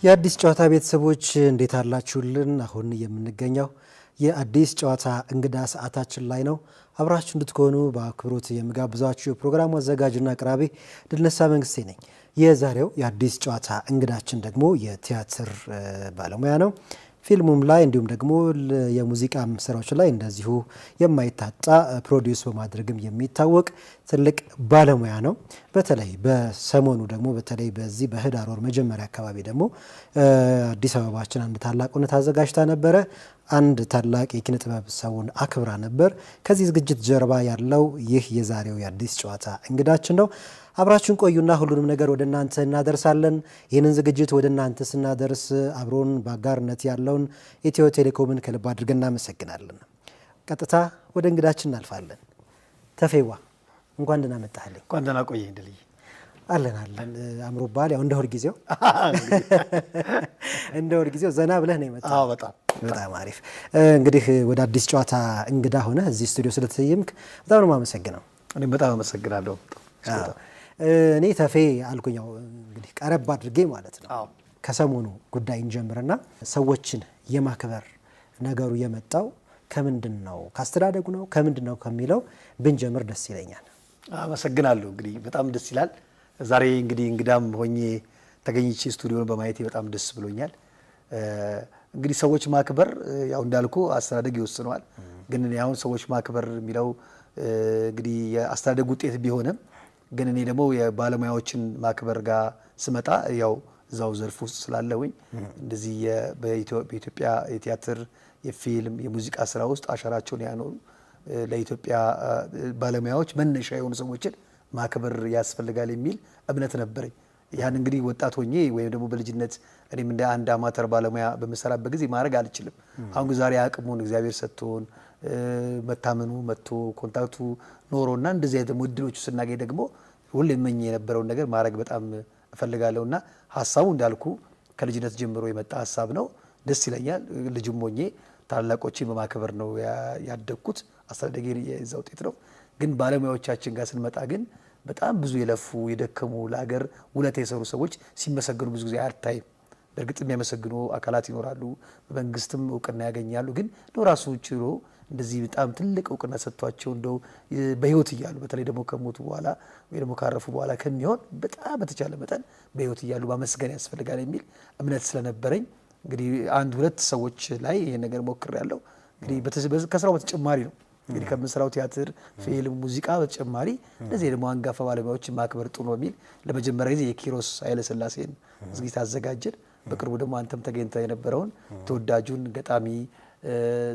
የአዲስ ጨዋታ ቤተሰቦች እንዴት አላችሁልን? አሁን የምንገኘው የአዲስ ጨዋታ እንግዳ ሰዓታችን ላይ ነው። አብራችሁ እንድትሆኑ በአክብሮት የምጋብዛችሁ የፕሮግራሙ አዘጋጅና አቅራቢ ድልነሳ መንግስቴ ነኝ። የዛሬው የአዲስ ጨዋታ እንግዳችን ደግሞ የቲያትር ባለሙያ ነው። ፊልሙም ላይ እንዲሁም ደግሞ የሙዚቃ ስራዎች ላይ እንደዚሁ የማይታጣ ፕሮዲውስ በማድረግም የሚታወቅ ትልቅ ባለሙያ ነው። በተለይ በሰሞኑ ደግሞ በተለይ በዚህ በህዳር ወር መጀመሪያ አካባቢ ደግሞ አዲስ አበባችን አንድ ታላቅ እውነት አዘጋጅታ ነበረ። አንድ ታላቅ የኪነ ጥበብ ሰውን አክብራ ነበር። ከዚህ ዝግጅት ጀርባ ያለው ይህ የዛሬው የአዲስ ጨዋታ እንግዳችን ነው። አብራችሁን ቆዩና ሁሉንም ነገር ወደ እናንተ እናደርሳለን። ይህንን ዝግጅት ወደ እናንተ ስናደርስ አብሮን በአጋርነት ያለውን ኢትዮ ቴሌኮምን ከልብ አድርገን እናመሰግናለን። ቀጥታ ወደ እንግዳችን እናልፋለን። ተፌዋ እንኳን ደህና መጣህልኝ። እንኳን ደህና ቆየህ ድልዬ። አለን አምሮብሃል። ያው እንደ ሁል ጊዜው ዘና ብለህ ነው የመጣው። በጣም አሪፍ። እንግዲህ ወደ አዲስ ጨዋታ እንግዳ ሆነ እዚህ ስቱዲዮ ስለተሰየምክ በጣም ነው የማመሰግነው። እኔም በጣም አመሰግናለሁ። እኔ ተፌ አልኩኛው እንግዲህ ቀረብ አድርጌ ማለት ነው። ከሰሞኑ ጉዳይ እንጀምርና ሰዎችን የማክበር ነገሩ የመጣው ከምንድን ነው? ካስተዳደጉ ነው? ከምንድን ነው ከሚለው ብንጀምር ደስ ይለኛል። አመሰግናለሁ። እንግዲህ በጣም ደስ ይላል። ዛሬ እንግዲህ እንግዳም ሆኜ ተገኝቼ ስቱዲዮን በማየቴ በጣም ደስ ብሎኛል። እንግዲህ ሰዎች ማክበር ያው እንዳልኩ አስተዳደግ ይወስነዋል። ግን አሁን ሰዎች ማክበር የሚለው እንግዲህ የአስተዳደግ ውጤት ቢሆንም ግን እኔ ደግሞ የባለሙያዎችን ማክበር ጋር ስመጣ ያው እዛው ዘርፍ ውስጥ ስላለሁኝ እንደዚህ በኢትዮጵያ የቲያትር፣ የፊልም፣ የሙዚቃ ስራ ውስጥ አሻራቸውን ያኖሩ ለኢትዮጵያ ባለሙያዎች መነሻ የሆኑ ሰዎችን ማክበር ያስፈልጋል የሚል እምነት ነበረኝ። ያን እንግዲህ ወጣት ሆኜ ወይም ደግሞ በልጅነት እኔም እንደ አንድ አማተር ባለሙያ በመሰራበት ጊዜ ማድረግ አልችልም። አሁን ዛሬ አቅሙን እግዚአብሔር ሰጥቶን መታመኑ መጥቶ ኮንታክቱ ኖሮና እንደዚህ አይነት እድሎቹ ስናገኝ ደግሞ ሁሌ እመኝ የነበረውን ነገር ማድረግ በጣም እፈልጋለሁና ሀሳቡ እንዳልኩ ከልጅነት ጀምሮ የመጣ ሀሳብ ነው። ደስ ይለኛል። ልጅም ሆኜ ታላላቆችን በማክበር ነው ያደግኩት። አስተዳደጌ የዛ ውጤት ነው። ግን ባለሙያዎቻችን ጋር ስንመጣ ግን በጣም ብዙ የለፉ የደከሙ ለሀገር ውለታ የሰሩ ሰዎች ሲመሰገኑ ብዙ ጊዜ አታይም። በእርግጥ የሚያመሰግኑ አካላት ይኖራሉ፣ በመንግስትም እውቅና ያገኛሉ። ግን ነው ራሱ ችሎ እንደዚህ በጣም ትልቅ እውቅና ሰጥቷቸው እንደው በህይወት እያሉ በተለይ ደግሞ ከሞቱ በኋላ ወይ ደግሞ ካረፉ በኋላ ከሚሆን በጣም በተቻለ መጠን በህይወት እያሉ ማመስገን ያስፈልጋል የሚል እምነት ስለነበረኝ እንግዲህ አንድ ሁለት ሰዎች ላይ ይሄን ነገር ሞክሬያለሁ። እንግዲህ ከስራው በተጨማሪ ነው እንግዲህ ከምንሰራው ቲያትር፣ ፊልም፣ ሙዚቃ በተጨማሪ እንደዚህ ደግሞ አንጋፋ ባለሙያዎችን ማክበር ጥሩ ነው የሚል ለመጀመሪያ ጊዜ የኪሮስ ኃይለሥላሴን ዝግጅት አዘጋጀን። በቅርቡ ደግሞ አንተም ተገኝተህ የነበረውን ተወዳጁን ገጣሚ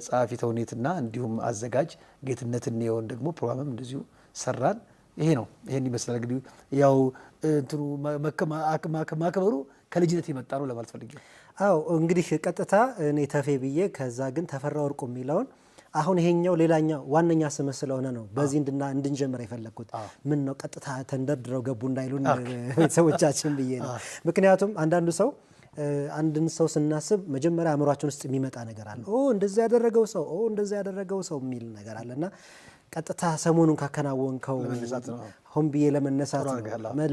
ጸሐፊ ተውኔትና እንዲሁም አዘጋጅ ጌትነት እንየውን ደግሞ ፕሮግራምም እንደዚሁ ሰራን። ይሄን ይመስላል። እንግዲህ ያው እንትኑ ማክበሩ ከልጅነት የመጣ ነው ለማለት ፈልጌ። አዎ እንግዲህ ቀጥታ እኔ ተፌ ብዬ ከዛ ግን ተፈራ ወርቁ የሚለውን አሁን ይሄኛው ሌላኛው ዋነኛ ስም ስለሆነ ነው በዚህ እንድንጀምር የፈለግኩት። ምን ነው ቀጥታ ተንደርድረው ገቡ እንዳይሉን ቤተሰቦቻችን ብዬ ነው። ምክንያቱም አንዳንዱ ሰው አንድን ሰው ስናስብ መጀመሪያ አእምሯችን ውስጥ የሚመጣ ነገር አለ። እንደዛ ያደረገው ሰው የሚል ነገር አለና ቀጥታ ሰሞኑን ካከናወንከው ሆን ብዬ ለመነሳት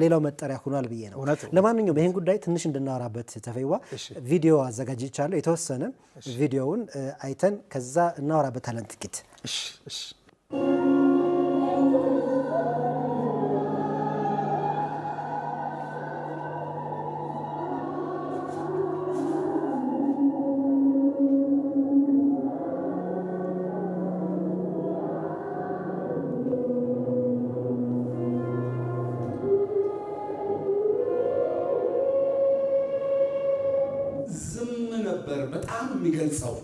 ሌላው መጠሪያ ሆኗል ብዬ ነው። ለማንኛውም ይህን ጉዳይ ትንሽ እንድናወራበት ተፈይዋ ቪዲዮ አዘጋጅቻለሁ። የተወሰነ ቪዲዮውን አይተን ከዛ እናወራበታለን ጥቂት። በጣም የሚገልጸው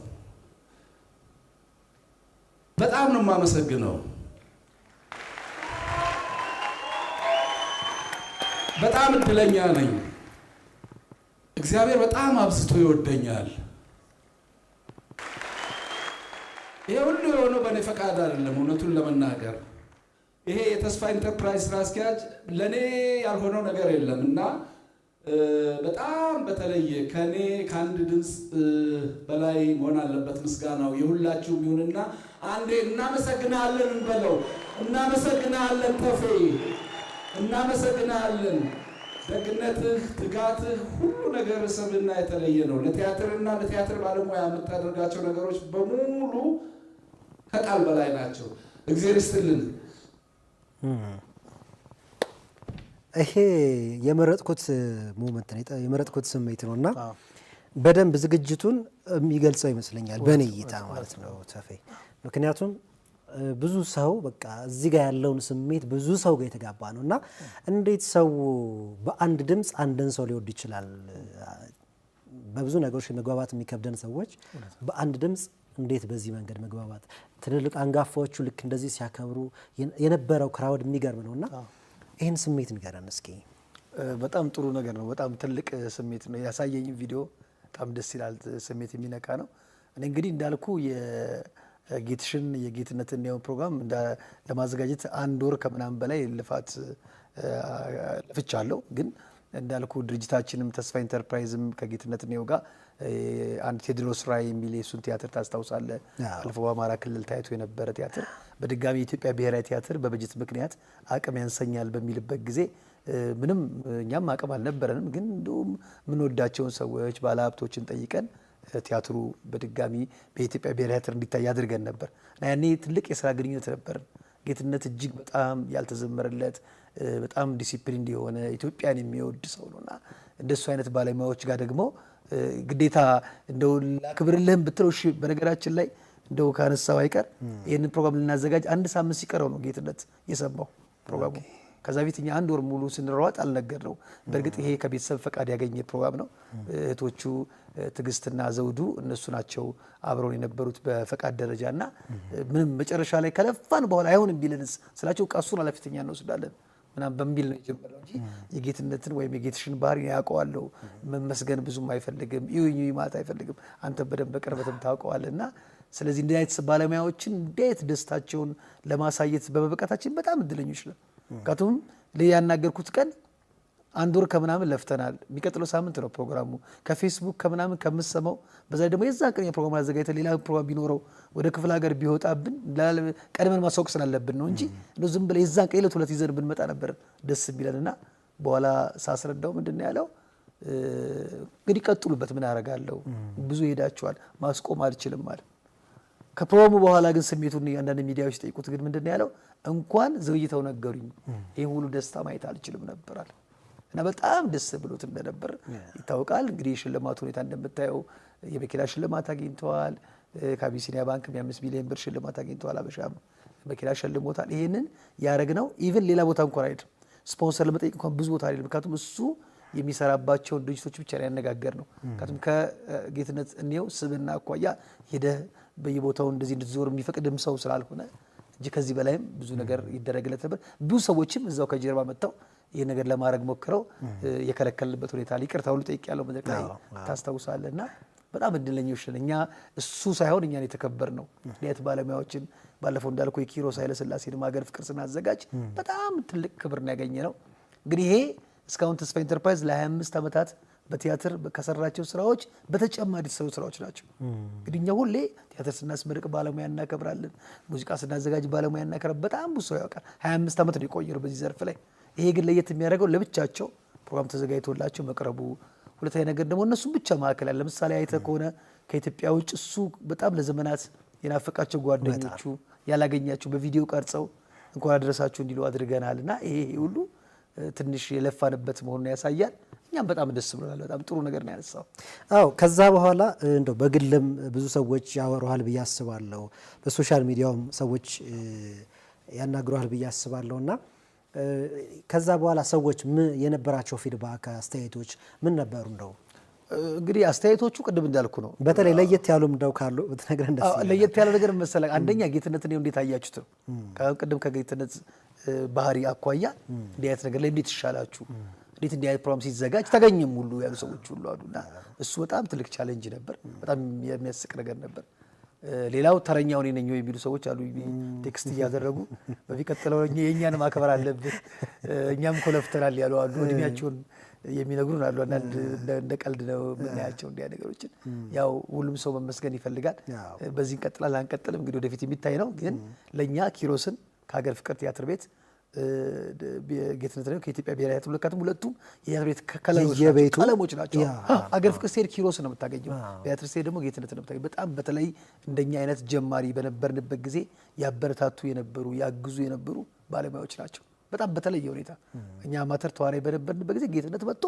በጣም ነው የማመሰግነው። በጣም እድለኛ ነኝ። እግዚአብሔር በጣም አብዝቶ ይወደኛል። ይሄ ሁሉ የሆነው በእኔ ፈቃድ አይደለም። እውነቱን ለመናገር ይሄ የተስፋ ኢንተርፕራይዝ ስራ አስኪያጅ ለእኔ ያልሆነው ነገር የለም እና በጣም በተለየ ከኔ ከአንድ ድምፅ በላይ መሆን አለበት ምስጋናው የሁላችሁም ይሁንና አንዴ እናመሰግናለን እንበለው። እናመሰግናለን ተፌ፣ እናመሰግናለን። ደግነትህ፣ ትጋትህ፣ ሁሉ ነገር ስብዕና የተለየ ነው። ለቲያትርና ለቲያትር ባለሙያ የምታደርጋቸው ነገሮች በሙሉ ከቃል በላይ ናቸው። እግዚአብሔር ይስጥልን። ይሄ የመረጥኩት ሞመንት ነው፣ የመረጥኩት ስሜት ነው እና በደንብ ዝግጅቱን የሚገልጸው ይመስለኛል በእኔ እይታ ማለት ነው ተፌ። ምክንያቱም ብዙ ሰው በቃ እዚህ ጋር ያለውን ስሜት ብዙ ሰው ጋር የተጋባ ነው እና እንዴት ሰው በአንድ ድምፅ አንድን ሰው ሊወድ ይችላል? በብዙ ነገሮች መግባባት የሚከብደን ሰዎች በአንድ ድምፅ እንዴት በዚህ መንገድ መግባባት፣ ትልልቅ አንጋፋዎቹ ልክ እንደዚህ ሲያከብሩ የነበረው ክራውድ የሚገርም ነው እና ይህን ስሜት ንገረን እስኪ። በጣም ጥሩ ነገር ነው። በጣም ትልቅ ስሜት ነው ያሳየኝ ቪዲዮ። በጣም ደስ ይላል። ስሜት የሚነካ ነው። እኔ እንግዲህ እንዳልኩ የጌትሽን የጌትነትን ያው ፕሮግራም ለማዘጋጀት 1 ወር ከምናምን በላይ ልፋት ለፍቻለሁ። ግን እንዳልኩ ድርጅታችንም ተስፋ ኢንተርፕራይዝም ከጌትነት ነው ጋር አንድ ቴዎድሮስ ራዕይ የሚል የሱን ቲያትር ታስታውሳለህ? አልፎ በአማራ ክልል ታይቶ የነበረ ቲያትር በድጋሚ የኢትዮጵያ ብሔራዊ ቲያትር በበጀት ምክንያት አቅም ያንሰኛል በሚልበት ጊዜ ምንም እኛም አቅም አልነበረንም። ግን እንደውም የምንወዳቸውን ሰዎች ባለሀብቶችን ጠይቀን ቲያትሩ በድጋሚ በኢትዮጵያ ብሔራዊ ቲያትር እንዲታይ አድርገን ነበር እና ያኔ ትልቅ የስራ ግንኙነት ነበርን። ጌትነት እጅግ በጣም ያልተዘመረለት በጣም ዲሲፕሊን የሆነ ኢትዮጵያን የሚወድ ሰው ነውና እንደሱ አይነት ባለሙያዎች ጋር ደግሞ ግዴታ እንደው ላክብርልህም ብትለው እሺ። በነገራችን ላይ እንደው ካነሳው አይቀር ይህንን ፕሮግራም ልናዘጋጅ 1 ሳምንት ሲቀረው ነው ጌትነት የሰማው ፕሮግራሙ። ከዛ በፊት እኛ 1 ወር ሙሉ ስንሯጥ አልነገርነው። በእርግጥ ይሄ ከቤተሰብ ፈቃድ ያገኘ ፕሮግራም ነው። እህቶቹ ትዕግስትና ዘውዱ እነሱ ናቸው አብረውን የነበሩት በፈቃድ ደረጃና ምንም መጨረሻ ላይ ከለፋን በኋላ አይሆንም ቢልንስ ስላቸው ቃሱን ኃላፊተኛ እንወስዳለን ምናምን በሚል ነው የጀመረው እንጂ የጌትነትን ወይም የጌትሽን ባህሪ ያውቀዋለሁ። መመስገን ብዙም አይፈልግም፣ ይሁኝ ማለት አይፈልግም። አንተ በደንብ በቅርበትም ታውቀዋለና ስለዚህ እንዲህ አይነት ባለሙያዎችን እንዲህ አይነት ደስታቸውን ለማሳየት በመብቃታችን በጣም እድለኞች ነን። ምክንያቱም ያናገርኩት ቀን 1 ወር ከምናምን ለፍተናል። የሚቀጥለው ሳምንት ነው ፕሮግራሙ። ከፌስቡክ ከምናምን ከምሰማው በዛ ደግሞ የዛን ቀን የፕሮግራም አዘጋጅተን ሌላ ፕሮግራም ቢኖረው ወደ ክፍለ ሀገር ቢወጣብን ቀድመን ማሳወቅ ስላለብን ነው እንጂ እንደው ዝም ብለህ የዛን ቀን ዕለት ይዘን ብንመጣ ነበር ደስ የሚለንና በኋላ ሳስረዳው ምንድን ነው ያለው? እንግዲህ ቀጥሉበት፣ ምን አደርጋለሁ፣ ብዙ ሄዳችኋል፣ ማስቆም አልችልም ማለት። ከፕሮግራሙ በኋላ ግን ስሜቱን አንዳንድ ሚዲያዎች ጠይቁት። ግን ምንድን ነው ያለው? እንኳን ዘግይተው ነገሩኝ ይህ ሁሉ ደስታ ማየት አልችልም ነበራል እና በጣም ደስ ብሎት እንደነበር ይታወቃል። እንግዲህ የሽልማቱ ሁኔታ እንደምታየው የመኪና ሽልማት አግኝተዋል። ከአቢሲኒያ ባንክ የ5 ሚሊዮን ብር ሽልማት አግኝተዋል። አበሻም መኪና ሸልሞታል። ይሄንን ያደረግነው ኢቭን ሌላ ቦታ እንኳን አይደለም፣ ስፖንሰር ለመጠየቅ እንኳን ብዙ ቦታ አይደለም። ምክንያቱም እሱ የሚሰራባቸውን ድርጅቶች ብቻ ነው ያነጋገር ነው። ምክንያቱም ከጌትነት እኔው ስብና አኳያ ሄደህ በየቦታው እንደዚህ እንድትዞር የሚፈቅድም ሰው ስላልሆነ እንጂ ከዚህ በላይም ብዙ ነገር ይደረግለት ነበር። ብዙ ሰዎችም እዛው ከጀርባ መጥተው ይህ ነገር ለማድረግ ሞክረው የከለከልንበት ሁኔታ ይቅርታ ሁሉ ጠይቅ ያለው መድረክ ላይ ታስታውሳለህ። እና በጣም እድለኞች ነን እኛ። እሱ ሳይሆን እኛን የተከበር ነው ዲያት ባለሙያዎችን ባለፈው እንዳልኩ የኪሮስ ኃይለሥላሴን ሀገር ፍቅር ስናዘጋጅ በጣም ትልቅ ክብር ነው ያገኘ ነው። እንግዲህ ይሄ እስካሁን ተስፋ ኢንተርፕራይዝ ለ25 ዓመታት በቲያትር ከሰራቸው ስራዎች በተጨማሪ የተሰሩ ስራዎች ናቸው። እንግዲህ እኛ ሁሌ ቲያትር ስናስመርቅ ባለሙያ እናከብራለን፣ ሙዚቃ ስናዘጋጅ ባለሙያ እናከብራለን። በጣም ብዙ ሰው ያውቃል። 25 ዓመት ነው የቆየነው በዚህ ዘርፍ ላይ። ይሄ ግን ለየት የሚያደርገው ለብቻቸው ፕሮግራም ተዘጋጅቶላቸው መቅረቡ። ሁለተኛ ነገር ደግሞ እነሱም ብቻ ማዕከል ያለ ለምሳሌ አይተህ ከሆነ ከኢትዮጵያ ውጭ እሱ በጣም ለዘመናት የናፈቃቸው ጓደኞቹ ያላገኛቸው በቪዲዮ ቀርጸው እንኳን አደረሳችሁ እንዲሉ አድርገናል። እና ይሄ ሁሉ ትንሽ የለፋንበት መሆኑን ያሳያል። እኛም በጣም ደስ ብሎናል። በጣም ጥሩ ነገር ነው ያነሳው። አዎ ከዛ በኋላ እንደው በግልም ብዙ ሰዎች ያወሩሃል ብዬ አስባለሁ፣ በሶሻል ሚዲያውም ሰዎች ያናግሩሃል ብዬ አስባለሁ። እና ከዛ በኋላ ሰዎች የነበራቸው ፊድባክ አስተያየቶች ምን ነበሩ? እንደው እንግዲህ አስተያየቶቹ ቅድም እንዳልኩ ነው። በተለይ ለየት ያሉም እንደው ካሉ ብትነግረን ደስ ይላል። ለየት ያለ ነገር መሰለህ፣ አንደኛ ጌትነትን እንዴት አያችሁት ነው። ቅድም ከጌትነት ባህሪ አኳያ እንዲህ አይነት ነገር ላይ እንዴት ይሻላችሁ፣ እንዴት እንዲህ አይነት ፕሮግራም ሲዘጋጅ ተገኘም ሁሉ ያሉ ሰዎች ሁሉ አሉና እሱ በጣም ትልቅ ቻሌንጅ ነበር። በጣም የሚያስቅ ነገር ነበር። ሌላው ተረኛው እኔ ነኝ የሚሉ ሰዎች አሉ፣ ቴክስት እያደረጉ በሚቀጥለው የእኛን ማክበር አለብህ እኛም እኮ ለፍተናል ያሉ አሉ። እድሜያቸውን የሚነግሩን አሉ። አንዳንድ እንደ ቀልድ ነው የምናያቸው እንዲያ ነገሮችን። ያው ሁሉም ሰው መመስገን ይፈልጋል። በዚህ እንቀጥላለን አንቀጥልም እንግዲህ ወደፊት የሚታይ ነው። ግን ለእኛ ኪሮስን ከሀገር ፍቅር ቲያትር ቤት ጌትነት ነው ከኢትዮጵያ ብሔራዊ ቲያትር ለካትም ሁለቱም የቲያትር ቤት ቀለሞች ናቸው። አገር ፍቅር ስትሄድ ኪሮስ ነው የምታገኘው፣ ቲያትር ስትሄድ ደግሞ ጌትነት ነው የምታገኘው። በጣም በተለይ እንደኛ አይነት ጀማሪ በነበርንበት ጊዜ ያበረታቱ የነበሩ ያግዙ የነበሩ ባለሙያዎች ናቸው። በጣም በተለየ ሁኔታ እኛ አማተር ተዋናይ በነበርንበት ጊዜ ጌትነት መጥቶ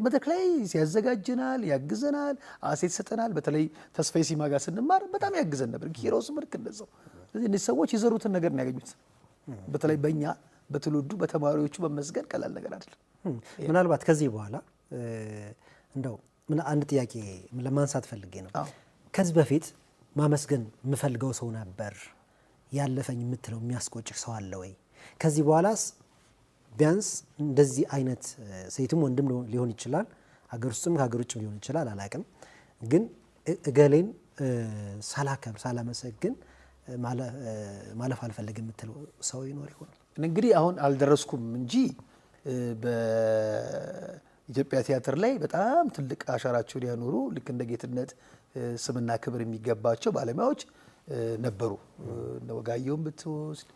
መድረክ ላይ ሲያዘጋጅናል፣ ያግዘናል፣ አሴት ይሰጠናል። በተለይ ተስፋዬ ሲማ ጋር ስንማር በጣም ያግዘን ነበር። ኪሮስ ምርክ እንደዛው። ስለዚህ እነዚህ ሰዎች የዘሩትን ነገር ነው ያገኙት። በተለይ በእኛ በትውልዱ በተማሪዎቹ መመስገን ቀላል ነገር አይደለም። ምናልባት ከዚህ በኋላ እንደው አንድ ጥያቄ ለማንሳት ፈልጌ ነው። ከዚህ በፊት ማመስገን የምፈልገው ሰው ነበር ያለፈኝ የምትለው የሚያስቆጭህ ሰው አለ ወይ? ከዚህ በኋላስ ቢያንስ እንደዚህ አይነት ሴትም ወንድም ሊሆን ይችላል፣ ሀገር ውስጥም ከሀገር ውጭም ሊሆን ይችላል፣ አላቅም፣ ግን እገሌን ሳላከብር ሳላመሰግን ማለፍ አልፈልግም የምትለው ሰው ይኖር ይሆን? እንግዲህ አሁን አልደረስኩም እንጂ በኢትዮጵያ ቲያትር ላይ በጣም ትልቅ አሻራቸውን ያኖሩ ልክ እንደ ጌትነት ስምና ክብር የሚገባቸው ባለሙያዎች ነበሩ። እነ ወጋየሁን ብትወስድ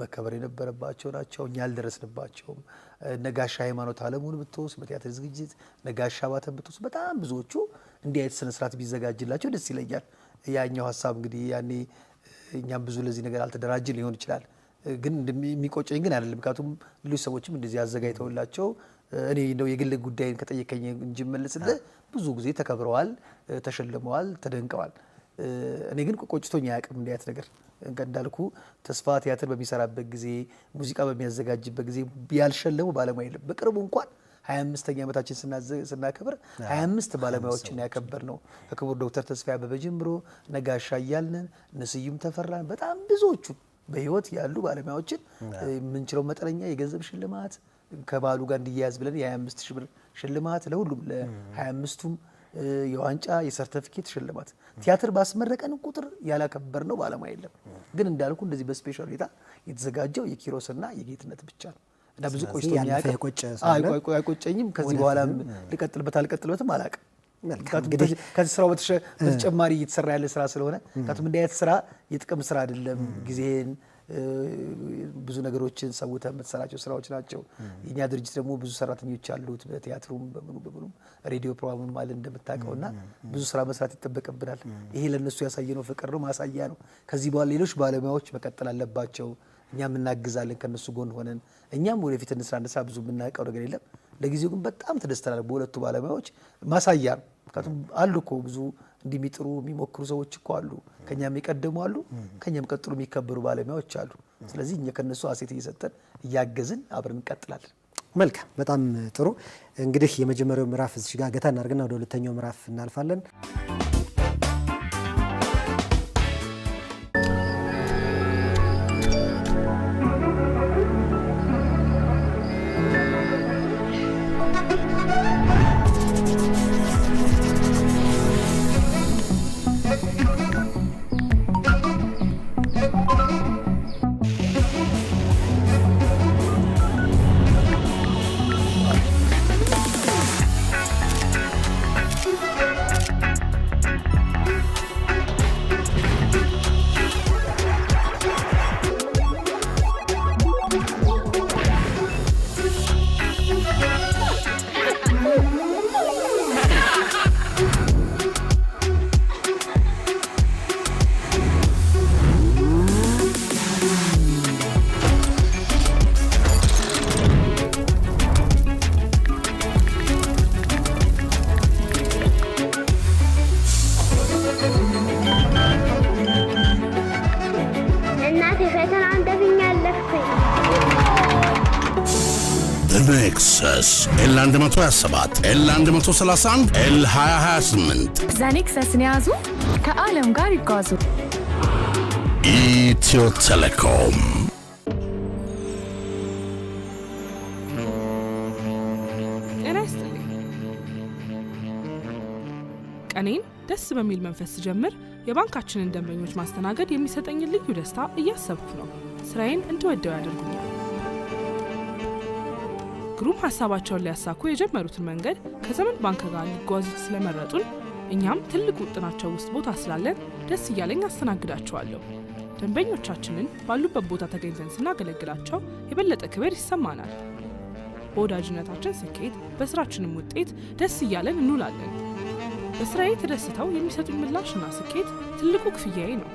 መከበር የነበረባቸው ናቸው። እኛ አልደረስንባቸውም። ነጋሻ ሃይማኖት አለሙን ብትወስድ በቲያትር ዝግጅት፣ ነጋሻ ባተን ብትወስድ በጣም ብዙዎቹ እንዲህ አይነት ስነ ስርዓት ቢዘጋጅላቸው ደስ ይለኛል። ያኛው ሀሳብ እንግዲህ ያኔ እኛም ብዙ ለዚህ ነገር አልተደራጅን ሊሆን ይችላል። ግን የሚቆጨኝ ግን አይደለም። ምክንያቱም ሌሎች ሰዎችም እንደዚህ አዘጋጅተውላቸው እኔ እንደው የግል ጉዳይን ከጠየቀኝ እንጂ መልስልህ ብዙ ጊዜ ተከብረዋል፣ ተሸልመዋል፣ ተደንቀዋል። እኔ ግን ቆጭቶኝ አያውቅም እንዲህ አይነት ነገር። እንዳልኩ ተስፋ ቲያትር በሚሰራበት ጊዜ ሙዚቃ በሚያዘጋጅበት ጊዜ ያልሸለሙ ባለሙያ የለም። በቅርቡ እንኳን 25ኛ ዓመታችን ስናከብር 25 ባለሙያዎችን ያከበር ነው። ከክቡር ዶክተር ተስፋዬ አበበ ጀምሮ ነጋሻ እያልን ንስዩም ተፈራን በጣም ብዙዎቹ በህይወት ያሉ ባለሙያዎችን የምንችለው መጠነኛ የገንዘብ ሽልማት ከባሉ ጋር እንዲያያዝ ብለን የ25 ሺህ ብር ሽልማት ለሁሉም ለ25ቱም የዋንጫ የሰርቲፊኬት ሽልማት ቲያትር ባስመረቀን ቁጥር ያላከበር ነው ባለሙያ የለም። ግን እንዳልኩ እንደዚህ በስፔሻል ሁኔታ የተዘጋጀው የኪሮስና የጌትነት ብቻ ነው እና ብዙ ቆይቶኛ አይቆጨኝም። ከዚህ በኋላም ልቀጥልበት አልቀጥልበትም አላውቅም። ከዚህ ስራው በተጨማሪ እየተሰራ ያለ ስራ ስለሆነ ካቱም እንዲህ አይነት ስራ የጥቅም ስራ አይደለም። ጊዜን ብዙ ነገሮችን ሰውተህ የምትሰራቸው ስራዎች ናቸው። የኛ ድርጅት ደግሞ ብዙ ሰራተኞች አሉት። በቲያትሩም በምኑም ሬዲዮ ፕሮግራምም አለ እንደምታውቀውና ብዙ ስራ መስራት ይጠበቅብናል። ይሄ ለነሱ ያሳየነው ፍቅር ነው፣ ማሳያ ነው። ከዚህ በኋላ ሌሎች ባለሙያዎች መቀጠል አለባቸው። እኛም እናግዛለን ከነሱ ጎን ሆነን እኛም ወደፊት እንስራ ብዙ የምናውቀው ነገር የለም። ለጊዜው ግን በጣም ተደስተናል በሁለቱ ባለሙያዎች ማሳያ ነው። ምክንያቱም አሉ እኮ ብዙ እንዲሚጥሩ የሚሞክሩ ሰዎች እኮ አሉ። ከኛም የሚቀደሙ አሉ፣ ከኛም ቀጥሎ የሚከበሩ ባለሙያዎች አሉ። ስለዚህ እኛ ከነሱ አሴት እየሰጠን እያገዝን አብረን እንቀጥላለን። መልካም፣ በጣም ጥሩ። እንግዲህ የመጀመሪያው ምዕራፍ እዚህ ጋር ገታ እናድርግና ወደ ሁለተኛው ምዕራፍ እናልፋለን። ኔክሰስ ኤል127 ኤል131 ኤል2028 ዛኔክሰስን ያዙ፣ ከዓለም ጋር ይጓዙ። ኢትዮ ቴሌኮም። ጤና ይስጥልኝ። ቀኔን ደስ በሚል መንፈስ ጀምር የባንካችንን ደንበኞች ማስተናገድ የሚሰጠኝን ልዩ ደስታ እያሰብኩ ነው። ስራዬን እንድወደው ያደርጉኛል። ግሩም ሀሳባቸውን ሊያሳኩ የጀመሩትን መንገድ ከዘመን ባንክ ጋር ሊጓዙት ስለመረጡን እኛም ትልቅ ውጥናቸው ውስጥ ቦታ ስላለን ደስ እያለኝ አስተናግዳቸዋለሁ። ደንበኞቻችንን ባሉበት ቦታ ተገኝተን ስናገለግላቸው የበለጠ ክብር ይሰማናል። በወዳጅነታችን ስኬት፣ በስራችንም ውጤት ደስ እያለን እንውላለን። በስራዬ ተደስተው የሚሰጡኝ ምላሽና ስኬት ትልቁ ክፍያዬ ነው።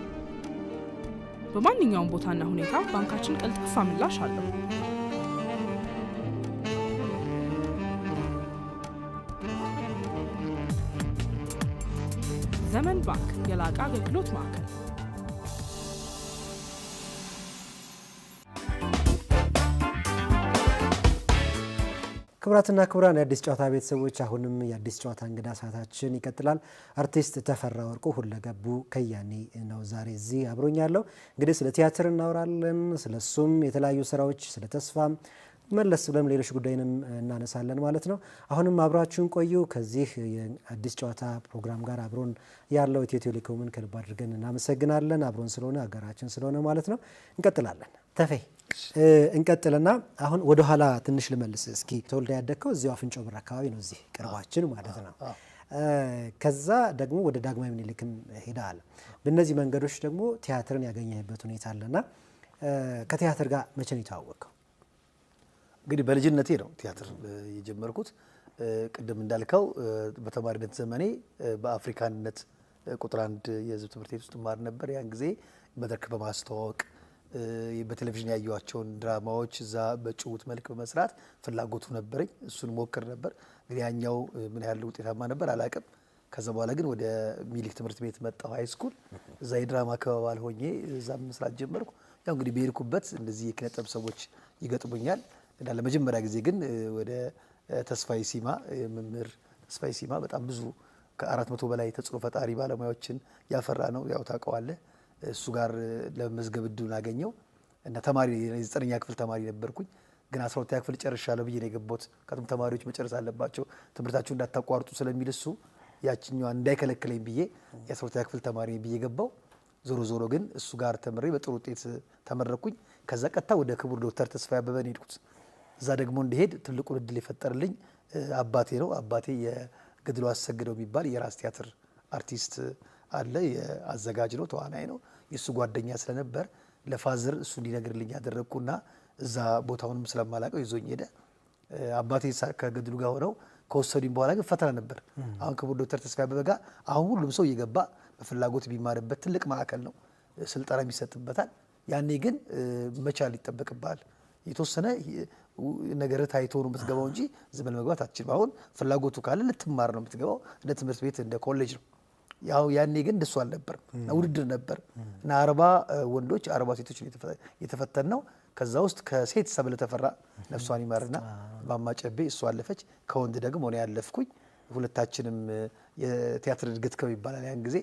በማንኛውም ቦታና ሁኔታ ባንካችን ቀልጣፋ ምላሽ አለው። ዘመን ባንክ የላቀ አገልግሎት ማዕከል። ክቡራትና ክቡራን የአዲስ ጨዋታ ቤተሰቦች አሁንም የአዲስ ጨዋታ እንግዳ ሰዓታችን ይቀጥላል። አርቲስት ተፈራ ወርቁ ሁለገቡ ከያኒ ነው ዛሬ እዚህ አብሮኛለሁ። እንግዲህ ስለ ቲያትር እናወራለን፣ ስለሱም የተለያዩ ስራዎች፣ ስለ ተስፋም መለስ ብለም ሌሎች ጉዳይንም እናነሳለን ማለት ነው። አሁንም አብራችሁን ቆዩ። ከዚህ የአዲስ ጨዋታ ፕሮግራም ጋር አብሮን ያለው ኢትዮ ቴሌኮምን ከልብ አድርገን እናመሰግናለን። አብሮን ስለሆነ አገራችን ስለሆነ ማለት ነው። እንቀጥላለን። ተፌ እንቀጥልና አሁን ወደ ኋላ ትንሽ ልመልስ እስኪ። ተወልደ ያደግከው እዚሁ አፍንጮ በር አካባቢ ነው፣ እዚህ ቅርባችን ማለት ነው። ከዛ ደግሞ ወደ ዳግማዊ ምኒልክም ሄደሃል። በእነዚህ መንገዶች ደግሞ ቲያትርን ያገኘህበት ሁኔታ አለና ከቲያትር ጋር መቼ ነው የተዋወቅከው? እንግዲህ በልጅነቴ ነው ቲያትር የጀመርኩት። ቅድም እንዳልከው በተማሪነት ዘመኔ በአፍሪካንነት ቁጥር 1 የህዝብ ትምህርት ቤት ውስጥ ማር ነበር። ያን ጊዜ መድረክ በማስተዋወቅ በቴሌቪዥን ያዩዋቸውን ድራማዎች እዛ በጭውት መልክ በመስራት ፍላጎቱ ነበረኝ። እሱን ሞክር ነበር። እንግዲህ ያኛው ምን ያህል ውጤታማ ነበር አላቅም። ከዛ በኋላ ግን ወደ ሚኒሊክ ትምህርት ቤት መጣሁ፣ ሃይ ስኩል። እዛ የድራማ ክበብ ሆኜ እዛ መስራት ጀመርኩ። ያው እንግዲህ በሄድኩበት እንደዚህ የኪነ ጥበብ ሰዎች ይገጥሙኛል እና ለመጀመሪያ ጊዜ ግን ወደ ተስፋዬ ሲማ መምህር ተስፋዬ ሲማ በጣም ብዙ ከ400 በላይ ተጽዕኖ ፈጣሪ ባለሙያዎችን ያፈራ ነው። ያው ታውቀዋለህ። እሱ ጋር ለመዝገብ እድሉን አገኘው እና ተማሪ የ9ኛ ክፍል ተማሪ ነበርኩኝ። ግን 12ኛ ክፍል ጨርሻለሁ ብዬ ነው የገባሁት። ከቱም ተማሪዎች መጨረስ አለባቸው ትምህርታቸው እንዳታቋርጡ ስለሚል እሱ ያችኛዋ እንዳይከለክለኝ ብዬ የ12ኛ ክፍል ተማሪ ብዬ ገባው። ዞሮ ዞሮ ግን እሱ ጋር ተምሬ በጥሩ ውጤት ተመረኩኝ። ከዛ ቀጥታ ወደ ክቡር ዶክተር ተስፋዬ አበበ ሄድኩት። እዛ ደግሞ እንዲሄድ ትልቁን እድል የፈጠርልኝ አባቴ ነው። አባቴ የገድሉ አሰግደው የሚባል የራስ ቲያትር አርቲስት አለ። የአዘጋጅ ነው፣ ተዋናይ ነው። የእሱ ጓደኛ ስለነበር ለፋዘር እሱ እንዲነግርልኝ ያደረግኩና እዛ ቦታውንም ስለማላቀው ይዞኝ ሄደ። አባቴ ከገድሉ ጋር ሆነው ከወሰዱኝ በኋላ ግን ፈተና ነበር። አሁን ክቡር ዶክተር ተስፋዬ አበበ ጋር አሁን ሁሉም ሰው እየገባ በፍላጎት የሚማርበት ትልቅ ማዕከል ነው፣ ስልጠና የሚሰጥበታል። ያኔ ግን መቻል ይጠበቅብሃል። የተወሰነ ነገር ታይቶ ነው የምትገባው እንጂ ዝም ብለህ መግባት አትችልም። አሁን ፍላጎቱ ካለ ልትማር ነው የምትገባው፣ እንደ ትምህርት ቤት እንደ ኮሌጅ ነው። ያው ያኔ ግን እንደሱ አልነበርም፣ ውድድር ነበር እና 40 ወንዶች 40 ሴቶች የተፈተን ነው። ከዛ ውስጥ ከሴት ሰብለ ተፈራ ነፍሷን ይማርና ማማጨቤ እሷ አለፈች። ከወንድ ደግሞ እኔ ያለፍኩኝ። ሁለታችንም የቲያትር እድገት ክበብ ይባላል ያን ጊዜ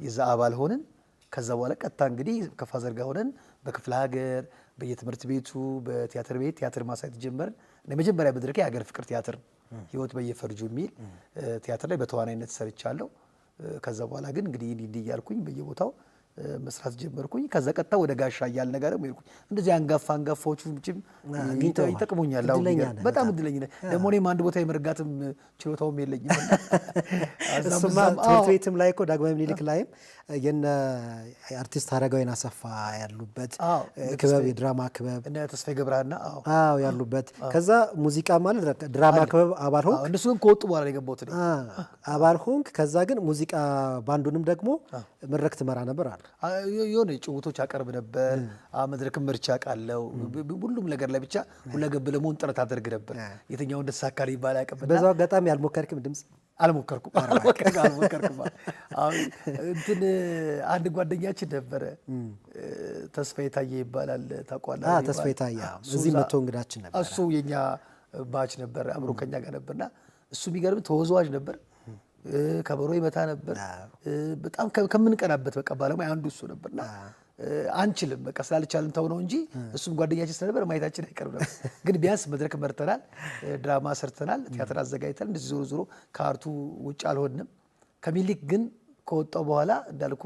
የዛ አባል ሆንን። ከዛ በኋላ ቀጥታ እንግዲህ ከፋዘር ጋር ሆነን በክፍለ ሀገር በየትምህርት ቤቱ በቲያትር ቤት ቲያትር ማሳየት ጀመርን። የመጀመሪያ መድረክ የሀገር ፍቅር ቲያትር ህይወት በየፈርጁ የሚል ቲያትር ላይ በተዋናይነት ሰርቻለሁ። ከዛ በኋላ ግን እንግዲህ እንዲህ እያልኩኝ በየቦታው መስራት ጀመርኩኝ። ከዛ ቀጥታ ወደ ጋሻ እያል ነገር ነው ሄድኩኝ። እንደዚህ አንጋፋዎቹ ምጭም ይጠቅሙኛል። በጣም እድለኛ ነኝ። ደግሞ እኔም አንድ ቦታ የመርጋትም ችሎታውም የለኝም። እሱማ ትምህርት ቤትም ላይ እኮ ዳግማዊ ምኒልክ ላይም የነ አርቲስት አረጋዊን አሰፋ ያሉበት ክበብ የድራማ ክበብ እና ተስፋዬ ገብረሃና ያሉበት ከዛ ሙዚቃ ማለት ድራማ ክበብ አባል ሆንክ። እነሱ ግን ከወጡ በኋላ የገባሁት አባል ሆንክ። ከዛ ግን ሙዚቃ ባንዱንም ደግሞ መድረክ ትመራ ነበር አለ። የሆነ ጭውቶች አቀርብ ነበር። መድረክ ምርጫ ቃለው ሁሉም ነገር ላይ ብቻ ሁለገብ ለመሆን ጥረት አደርግ ነበር። የትኛው እንደተሳካል ይባል ያቀበልና በዛው አጋጣሚ ያልሞከርክም ድምጽ? አልሞከርኩም። አሁን እንትን አንድ ጓደኛችን ነበረ ተስፋዬ ታዬ ይባላል። ታውቀዋለህ? ተስፋዬ ታዬ እዚህ መጥቶ እንግዳችን ነበር። እሱ የኛ ባች ነበር፣ አብሮ ከኛ ጋር ነበርና እሱ የሚገርም ተወዛዋዥ ነበር። ከበሮ ይመታ ነበር። በጣም ከምንቀናበት በቃ ባለሙያ አንዱ እሱ ነበርና አንችልም በቃ ስላልቻልን ተው ነው እንጂ እሱም ጓደኛችን ስለነበር ማየታችን አይቀርም ነበር። ግን ቢያንስ መድረክ መርተናል፣ ድራማ ሰርተናል፣ ቲያትር አዘጋጅተናል። እንደዚህ ዞሮ ዞሮ ከአርቱ ውጭ አልሆንም። ከሚኒሊክ ግን ከወጣው በኋላ እንዳልኩ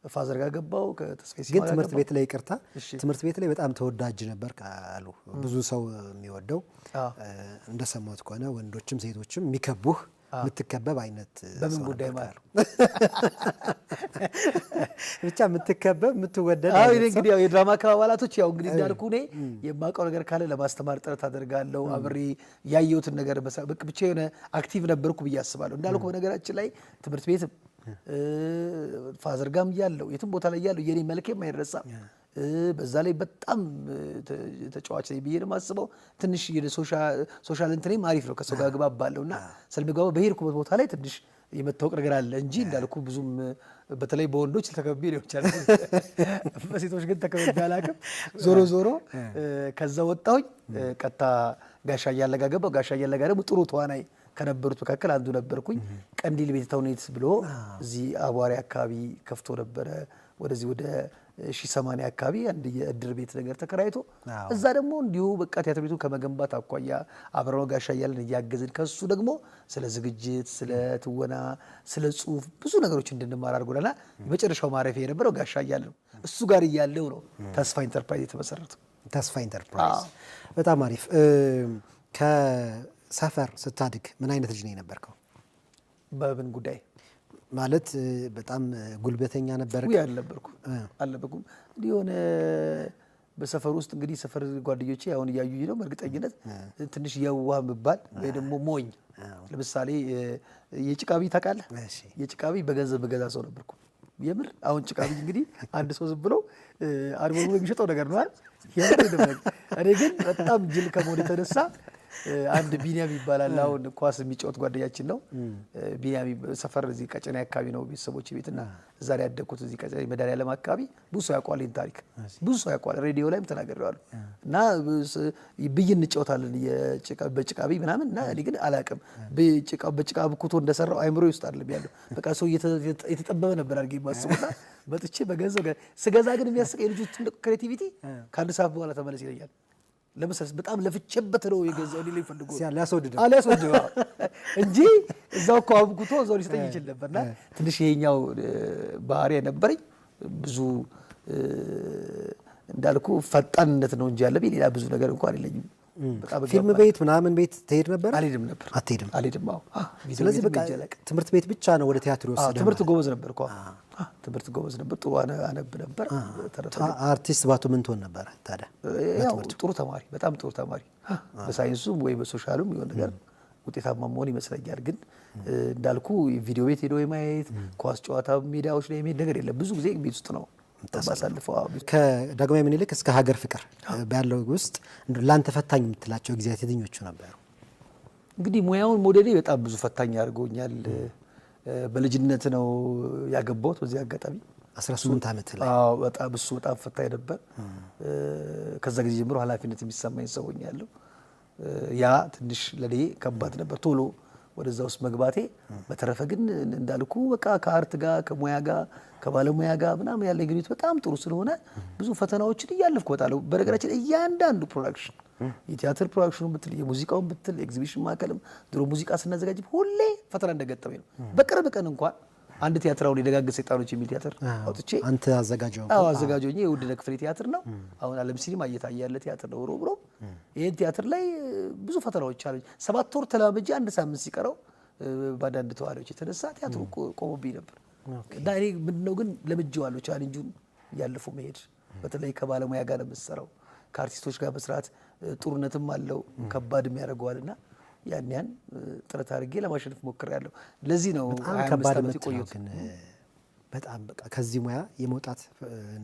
ፋዘር ጋር ገባው። ከተስፋዬ ሲማ ግን ትምህርት ቤት ላይ ይቅርታ፣ ትምህርት ቤት ላይ በጣም ተወዳጅ ነበር አሉ። ብዙ ሰው የሚወደው እንደሰማሁት ከሆነ ወንዶችም ሴቶችም የሚከቡህ የምትከበብ አይነት በምን ጉዳይ ማለት ብቻ የምትከበብ የምትወደድ አዎ እንግዲህ ያው የድራማ አባላቶች ያው እንግዲህ እንዳልኩ እኔ የማውቀው ነገር ካለ ለማስተማር ጥረት አደርጋለሁ። አብሬ ያየሁትን ነገር በቃ ብቻ የሆነ አክቲቭ ነበርኩ ብዬ አስባለሁ። እንዳልኩ በነገራችን ላይ ትምህርት ቤትም ፋዘር ጋም ያለው የትም ቦታ ላይ ያለው የኔ መልኬም አይረሳም። በዛ ላይ በጣም ተጫዋች ላይ ብዬ ነው የማስበው። ትንሽ ሶሻል እንትኔም አሪፍ ነው፣ ከሰው ጋር እግባባለሁና ስለምግባባው በሄድኩበት ቦታ ላይ ትንሽ የመታወቅ ነገር አለ እንጂ እንዳልኩ ብዙም በተለይ በወንዶች ተከብቤ ሊሆን ይችላል፣ በሴቶች ግን ተከብቤ አላውቅም። ዞሮ ከዛ ወጣሁኝ ቀጥታ ጋሻ እያለጋ ገባሁ። ጋሻ እያለጋ ደግሞ ጥሩ ተዋናይ ከነበሩት መካከል አንዱ ነበርኩኝ። ቀንዲል ቤተ ተውኔት ብሎ እዚህ አቧሪ አካባቢ ከፍቶ ነበረ። ወደዚህ ወደ 1080 አካባቢ አንድ የእድር ቤት ነገር ተከራይቶ እዛ ደግሞ እንዲሁ በቃ ቲያትር ቤቱ ከመገንባት አኳያ አብረው ጋሻ እያለን እያገዝን ከሱ ደግሞ ስለ ዝግጅት፣ ስለ ትወና፣ ስለ ጽሁፍ ብዙ ነገሮች እንድንማር አድርጎናል። የመጨረሻው ማረፊያ የነበረው ጋሻ እያለ ነው። እሱ ጋር እያለው ነው ተስፋ ኢንተርፕራይዝ የተመሰረተው። ተስፋ ኢንተርፕራይዝ በጣም አሪፍ። ከሰፈር ስታድግ ምን አይነት ልጅ ነው የነበርከው? በምን ጉዳይ ማለት በጣም ጉልበተኛ ነበር? አልነበርኩም። እንዲህ የሆነ በሰፈር ውስጥ እንግዲህ ሰፈር ጓደኞቼ አሁን እያዩኝ ነው። በእርግጠኝነት ትንሽ የዋህ ምባል ወይ ደግሞ ሞኝ። ለምሳሌ የጭቃቢ ታውቃለህ? የጭቃቢ በገንዘብ በገዛ ሰው ነበርኩ። የምር አሁን ጭቃቢ እንግዲህ አንድ ሰው ዝም ብሎ አድርጎ የሚሸጠው ነገር ነው አይደል? የምር እኔ ግን በጣም ጅል ከመሆን የተነሳ አንድ ቢኒያም ይባላል። አሁን ኳስ የሚጫወት ጓደኛችን ነው። ቢኒያም ሰፈር እዚህ ቀጨኔ አካባቢ ነው ቤተሰቦች ቤትና እዛ ላይ ያደግኩት እዚህ ቀጨኔ መድኃኒዓለም አካባቢ። ብዙ ሰው ያውቀዋል ይህን ታሪክ፣ ብዙ ሰው ያውቀዋል። ሬዲዮ ላይም ተናግሬዋለሁ። እና ብይ እንጫወታለን በጭቃቢ ምናምን እና እኔ ግን አላውቅም። በጭቃ ብኩቶ እንደሰራው አይምሮ ውስጥ አይደለም ያለው። በቃ ሰው የተጠበበ ነበር አድርጌ የማስበውና መጥቼ በገንዘብ ስገዛ ግን የሚያስቀኝ የልጆች ክሬቲቪቲ ከአንድ ሰዓት በኋላ ተመለስ ይለኛል። ለምሳሌ በጣም ለፍቼበት ነው የገዛው ሊለኝ ፈልጎ ሊያስወድደው እንጂ እዛው እኮ አብኩቶ እዛው ሊሰጠኝ ይችል ነበርና ትንሽ ይሄኛው ባህሪ ነበረኝ። ብዙ እንዳልኩ ፈጣንነት ነው እንጂ ያለብኝ ሌላ ብዙ ነገር እንኳን የለኝም። ፊልም ቤት ምናምን ቤት ትሄድ ነበር? አልሄድም ነበር። አልሄድም። ስለዚህ በቃ ትምህርት ቤት ብቻ ነው ወደ ቲያትር ወሰደ? ትምህርት ጎበዝ ነበር እኮ ትምህርት ጎበዝ ነበር። ጥሩ አነብ ነበር። አርቲስት ባቱ ምን ትሆን ነበር ታዲያ? ያው ጥሩ ተማሪ፣ በጣም ጥሩ ተማሪ፣ በሳይንሱም ወይ በሶሻሉም የሆነ ነገር ውጤታማ መሆን ይመስለኛል። ግን እንዳልኩ ቪዲዮ ቤት ሄዶ የማየት ኳስ ጨዋታ ሜዳዎች ላይ የመሄድ ነገር የለም። ብዙ ጊዜ ቤት ውስጥ ነው ባሳልፈው። ከዳግማዊ ምኒልክ እስከ ሀገር ፍቅር ባለው ውስጥ ላንተ ፈታኝ የምትላቸው ጊዜያት የትኞቹ ነበሩ? እንግዲህ ሙያውን ሞዴሌ በጣም ብዙ ፈታኝ አድርጎኛል። በልጅነት ነው ያገባሁት። በዚህ አጋጣሚ 18 ዓመት ላይ በጣም እሱ በጣም ፈታኝ ነበር። ከዛ ጊዜ ጀምሮ ኃላፊነት የሚሰማኝ ሰው ሆኛለሁ። ያ ትንሽ ለኔ ከባድ ነበር ቶሎ ወደዛ ውስጥ መግባቴ። በተረፈ ግን እንዳልኩ በቃ ከአርት ጋር ከሙያ ጋር ከባለሙያ ጋር ምናምን ያለ ግንኙነት በጣም ጥሩ ስለሆነ ብዙ ፈተናዎችን እያለፍኩ እወጣለሁ። በነገራችን እያንዳንዱ ፕሮዳክሽን የቲያትር ፕሮዳክሽኑ ብትል የሙዚቃውን ብትል ኤግዚቢሽን ማዕከልም ድሮ ሙዚቃ ስናዘጋጅ ሁሌ ፈተና እንደገጠመኝ ነው። በቅርብ ቀን እንኳን አንድ ቲያትር አሁን የደጋግ ሰይጣኖች የሚል ቲያትር አውጥቼ አንተ አዘጋጀው? አዎ አዘጋጀው። የውድነህ ክፍሌ ቲያትር ነው። አሁን ዓለም ሲኒማ እየታየ ያለ ቲያትር ነው። ሮብ ይሄን ቲያትር ላይ ብዙ ፈተናዎች አሉ። 7 ወር ተላምጄ 1 ሳምንት ሲቀረው በአንዳንድ ተዋሪዎች የተነሳ ቲያትሩ ቆሞብኝ ነበር። እና እኔ ምንድነው ግን ለምጄዋለሁ ቻሌንጁን እያለፉ መሄድ። በተለይ ከባለሙያ ጋር ለምትሰራው ከአርቲስቶች ጋር መስራት ጥሩነትም አለው ከባድም ያደርገዋልና ያን ጥረት አድርጌ ለማሸነፍ ሞክሬያለሁ። ለዚህ ነው ከባድ የቆየሁት። በጣም በቃ ከዚህ ሙያ የመውጣት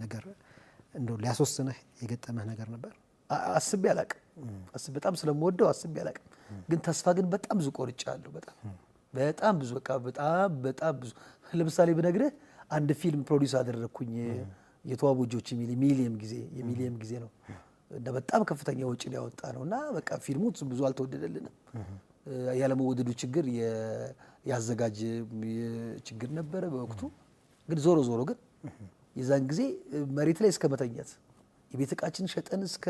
ነገር እንደው ሊያስወስንህ የገጠመህ ነገር ነበር? አስቤ አላቅም። በጣም ስለምወደው አስቤ አላቅም። ግን ተስፋ ግን በጣም ብዙ ቆርጫለሁ። በጣም ብዙ በቃ በጣም ብዙ። ለምሳሌ ብነግርህ አንድ ፊልም ፕሮዲውስ አደረግኩኝ የተዋቡ እጆች የሚሊየም ጊዜ ነው እና በጣም ከፍተኛ ወጪ ያወጣ ነው እና በቃ ፊልሙ ብዙ አልተወደደልንም። ያለመወደዱ ችግር ያዘጋጅ ችግር ነበረ በወቅቱ። ግን ዞሮ ግን የዛን ጊዜ መሬት ላይ እስከ መተኛት የቤት ዕቃችን ሸጠን እስከ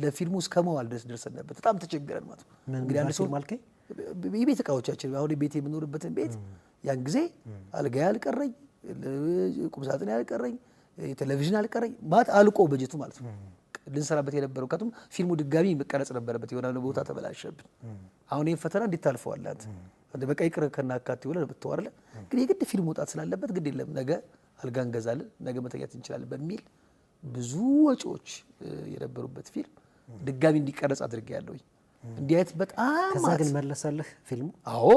ለፊልሙ እስከ መዋል ድረስ ደርሰን ነበር። በጣም ተቸግረን ማለት ነው። እንግዲህ አንድ ሰው ማልከኝ የቤት ዕቃዎቻችን አሁን ቤት የምኖርበትን ቤት ያን ጊዜ አልጋ ያልቀረኝ፣ ቁም ሳጥን ያልቀረኝ፣ ቴሌቪዥን ያልቀረኝ ማለት አልቆ በጀቱ ማለት ነው ልንሰራበት የነበረው። ምክንያቱም ፊልሙ ድጋሚ መቀረጽ ነበረበት። የሆነ ቦታ ተበላሸብን። አሁን ይህን ፈተና እንዴት ታልፈዋላት? በቃ ይቅር ከናካቴ ብለህ ብትተው አይደለ። ግን የግድ ፊልም መውጣት ስላለበት ግድ የለም ነገ አልጋ እንገዛለን ነገ መተኛት እንችላለን በሚል ብዙ ወጪዎች የነበሩበት ፊልም ድጋሚ እንዲቀረጽ አድርጌያለሁኝ። እንዲህ አይነት በጣም ከዛ ግን መለሰልህ ፊልሙ? አዎ።